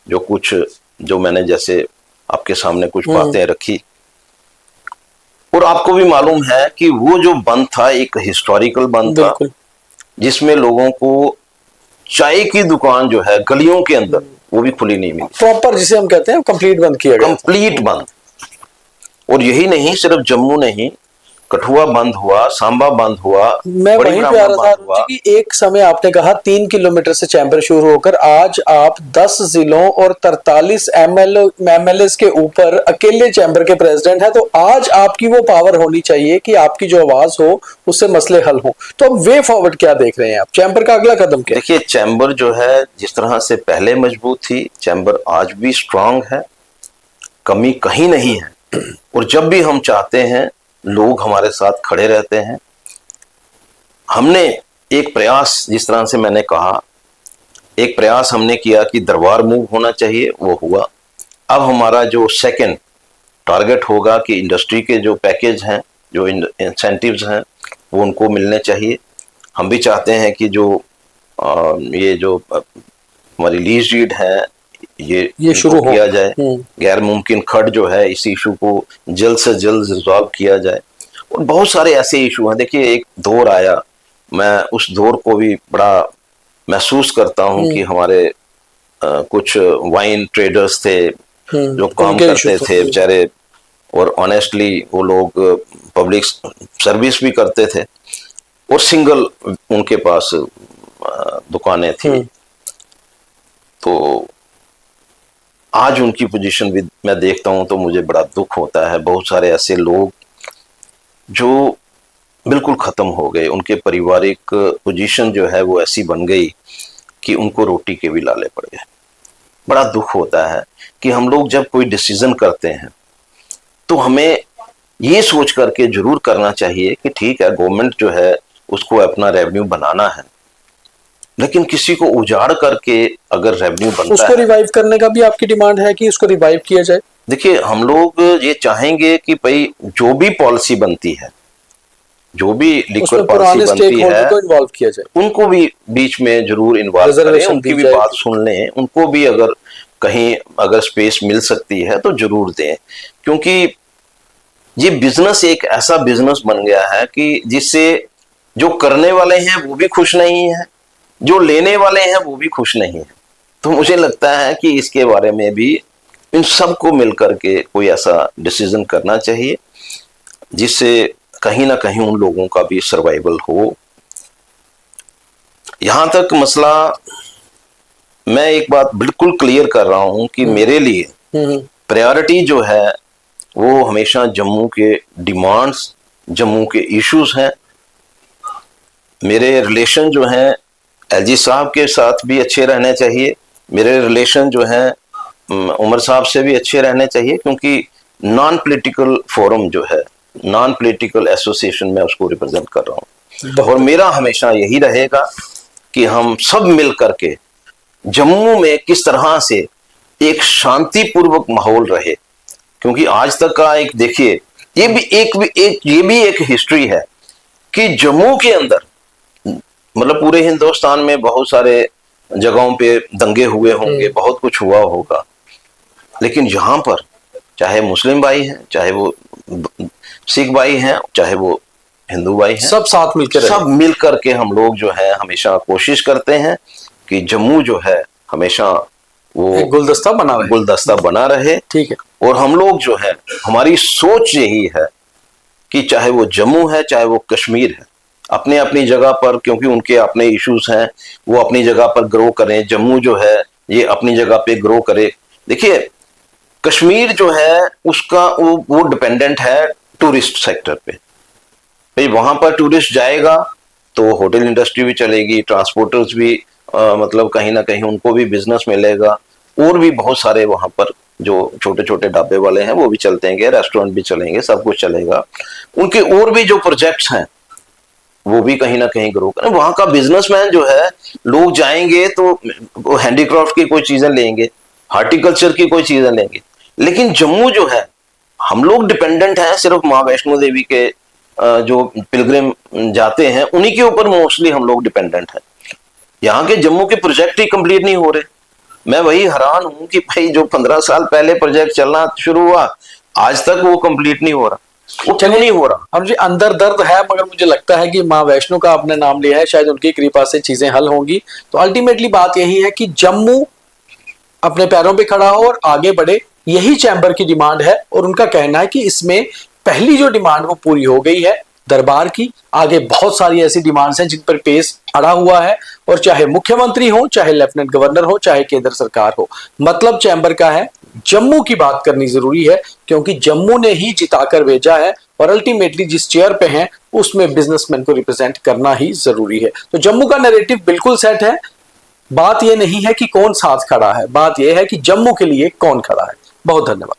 Speaker 2: जो मैंने जैसे आपके सामने कुछ बातें रखी, और आपको भी मालूम है कि वो जो बंद था एक हिस्टोरिकल बंद था, जिसमें लोगों को चाय की दुकान जो है गलियों के अंदर वो भी खुली नहीं मिली।
Speaker 1: प्रॉपर जिसे हम कहते हैं कंप्लीट बंद किया गया,
Speaker 2: कंप्लीट बंद। और यही नहीं, सिर्फ जम्मू नहीं, कठुआ बंद हुआ, सांबा बंद हुआ,
Speaker 1: मैं
Speaker 2: बड़ी
Speaker 1: वहीं पे आ
Speaker 2: ब्राह्मण
Speaker 1: रहा था
Speaker 2: बंद
Speaker 1: अरुण
Speaker 2: हुआ।
Speaker 1: जी कि एक समय आपने कहा 3 किलोमीटर से चैंबर शुरू होकर आज आप 10 जिलों और 43 एमएलए के ऊपर अकेले चैंबर के प्रेसिडेंट हैं। तो आज आपकी वो पावर होनी चाहिए कि आपकी जो आवाज हो उससे मसले हल हो। तो अब वे फॉरवर्ड क्या देख रहे हैं आप, चैंबर का अगला कदम क्या है?
Speaker 2: देखिए, चैम्बर जो है जिस तरह से पहले मजबूत थी, चैम्बर आज भी स्ट्रांग है, कमी कहीं नहीं है। और जब भी हम चाहते हैं लोग हमारे साथ खड़े रहते हैं। हमने एक प्रयास, जिस तरह से मैंने कहा, एक प्रयास हमने किया कि दरबार मूव होना चाहिए, वो हुआ। अब हमारा जो सेकंड टारगेट होगा कि इंडस्ट्री के जो पैकेज हैं, जो इंसेंटिव्स हैं, वो उनको मिलने चाहिए। हम भी चाहते हैं कि जो ये जो हमारी लीज डीड है ये
Speaker 1: शुरू हो
Speaker 2: किया जाए। गैर मुमकिन खर्च जो है, इस इशू को जल्द से जल्द रिजॉल्व किया जाए। और बहुत सारे ऐसे इशू हैं। देखिए, एक दौर आया, मैं उस दौर को भी बड़ा महसूस करता हूं कि हमारे कुछ वाइन ट्रेडर्स थे जो काम करते थे बेचारे, और ऑनेस्टली वो लोग पब्लिक सर्विस भी करते थे और सिंगल उनके पास दुकानें थी। तो आज उनकी पोजीशन भी मैं देखता हूं तो मुझे बड़ा दुख होता है। बहुत सारे ऐसे लोग जो बिल्कुल खत्म हो गए, उनके पारिवारिक पोजीशन जो है वो ऐसी बन गई कि उनको रोटी के भी लाले पड़ गए। बड़ा दुख होता है कि हम लोग जब कोई डिसीजन करते हैं तो हमें ये सोच करके जरूर करना चाहिए कि ठीक है, गवर्नमेंट जो है उसको अपना रेवेन्यू बनाना है, लेकिन किसी को उजाड़ करके अगर रेवेन्यू बनता
Speaker 1: उसको रिवाइव करने का भी आपकी डिमांड है कि उसको रिवाइव किया जाए?
Speaker 2: देखिए, हम लोग ये चाहेंगे कि भाई जो भी पॉलिसी बनती है, जो भी लिक्विड पॉलिसी बनती है,
Speaker 1: को इन्वॉल्व किया जाए,
Speaker 2: उनको भी बीच में जरूर इन्वॉल्व करें, उनकी भी बात सुन लें, उनको भी अगर कहीं अगर स्पेस मिल सकती है तो जरूर दें। क्योंकि ये बिजनेस एक ऐसा बिजनेस बन गया है कि जिससे जो करने वाले हैं वो भी खुश नहीं है, जो लेने वाले हैं वो भी खुश नहीं है। तो मुझे लगता है कि इसके बारे में भी इन सबको मिलकर के कोई ऐसा डिसीजन करना चाहिए जिससे कहीं ना कहीं उन लोगों का भी सर्वाइवल हो। यहां तक मसला, मैं एक बात बिल्कुल क्लियर कर रहा हूं कि मेरे लिए प्रायोरिटी जो है वो हमेशा जम्मू के डिमांड्स, जम्मू के इश्यूज हैं। मेरे रिलेशन जो हैं एलजी साहब के साथ भी अच्छे रहने चाहिए, मेरे रिलेशन जो हैं उमर साहब से भी अच्छे रहने चाहिए, क्योंकि नॉन पॉलिटिकल फोरम जो है, नॉन पॉलिटिकल एसोसिएशन में उसको रिप्रेजेंट कर रहा हूं। और मेरा हमेशा यही रहेगा कि हम सब मिल करके जम्मू में किस तरह से एक शांतिपूर्वक माहौल रहे। क्योंकि आज तक का एक देखिए, ये भी एक हिस्ट्री है कि जम्मू के अंदर, मतलब पूरे हिंदुस्तान में बहुत सारे जगहों पे दंगे हुए होंगे, बहुत कुछ हुआ होगा, लेकिन यहाँ पर चाहे मुस्लिम भाई हैं, चाहे वो सिख भाई हैं, चाहे वो हिंदू भाई हैं, सब मिल करके हम लोग जो है हमेशा कोशिश करते हैं कि जम्मू जो है हमेशा वो गुलदस्ता बना रहे।
Speaker 1: ठीक है।
Speaker 2: और हम लोग जो है, हमारी सोच यही है कि चाहे वो जम्मू है, चाहे वो कश्मीर है, अपने अपनी जगह पर, क्योंकि उनके अपने इश्यूज हैं, वो अपनी जगह पर ग्रो करें। जम्मू जो है ये अपनी जगह पे ग्रो करे। देखिए, कश्मीर जो है उसका वो डिपेंडेंट है टूरिस्ट सेक्टर पे। भाई वहां पर टूरिस्ट जाएगा तो होटल इंडस्ट्री भी चलेगी, ट्रांसपोर्टर्स भी मतलब कहीं ना कहीं उनको भी बिजनेस मिलेगा, और भी बहुत सारे वहां पर जो छोटे छोटे ढाबे वाले हैं वो भी चलतेंगे, रेस्टोरेंट भी चलेंगे, सब कुछ चलेगा। उनके और भी जो प्रोजेक्ट्स हैं वो भी कहीं ना कहीं ग्रो करें। वहां का बिजनेसमैन जो है, लोग जाएंगे तो हैंडीक्राफ्ट की कोई चीजें लेंगे, हॉर्टिकल्चर की कोई चीजें लेंगे। लेकिन जम्मू जो है, हम लोग डिपेंडेंट हैं सिर्फ माँ वैष्णो देवी के जो पिलग्रिम जाते हैं उन्हीं के ऊपर मोस्टली हम लोग डिपेंडेंट हैं। यहाँ के जम्मू के प्रोजेक्ट ही कंप्लीट नहीं हो रहे। मैं वही हैरान हूं कि भाई जो 15 साल पहले प्रोजेक्ट चलना शुरू हुआ, आज तक वो कंप्लीट नहीं हो रहा। वो क्यों नहीं हो रहा?
Speaker 1: और जी अंदर दर्द है, मगर मुझे लगता है कि माँ वैष्णो का आपने नाम लिया है, शायद उनकी कृपा से चीजें हल होंगी। तो अल्टीमेटली बात यही है कि जम्मू अपने पैरों पे खड़ा हो और आगे बढ़े, यही चैम्बर की डिमांड है। और उनका कहना है कि इसमें पहली जो डिमांड वो पूरी हो गई है दरबार की। आगे बहुत सारी ऐसी डिमांड्स हैं जिन पर पेश अड़ा हुआ है, और चाहे मुख्यमंत्री हो, चाहे लेफ्टिनेंट गवर्नर हो, चाहे केंद्र सरकार हो, मतलब चैंबर का है जम्मू की बात करनी जरूरी है, क्योंकि जम्मू ने ही जिताकर भेजा है और अल्टीमेटली जिस चेयर पे हैं उसमें बिजनेसमैन को रिप्रेजेंट करना ही जरूरी है। तो जम्मू का नैरेटिव बिल्कुल सेट है। बात यह नहीं है कि कौन साथ खड़ा है, बात यह है कि जम्मू के लिए कौन खड़ा है। बहुत धन्यवाद।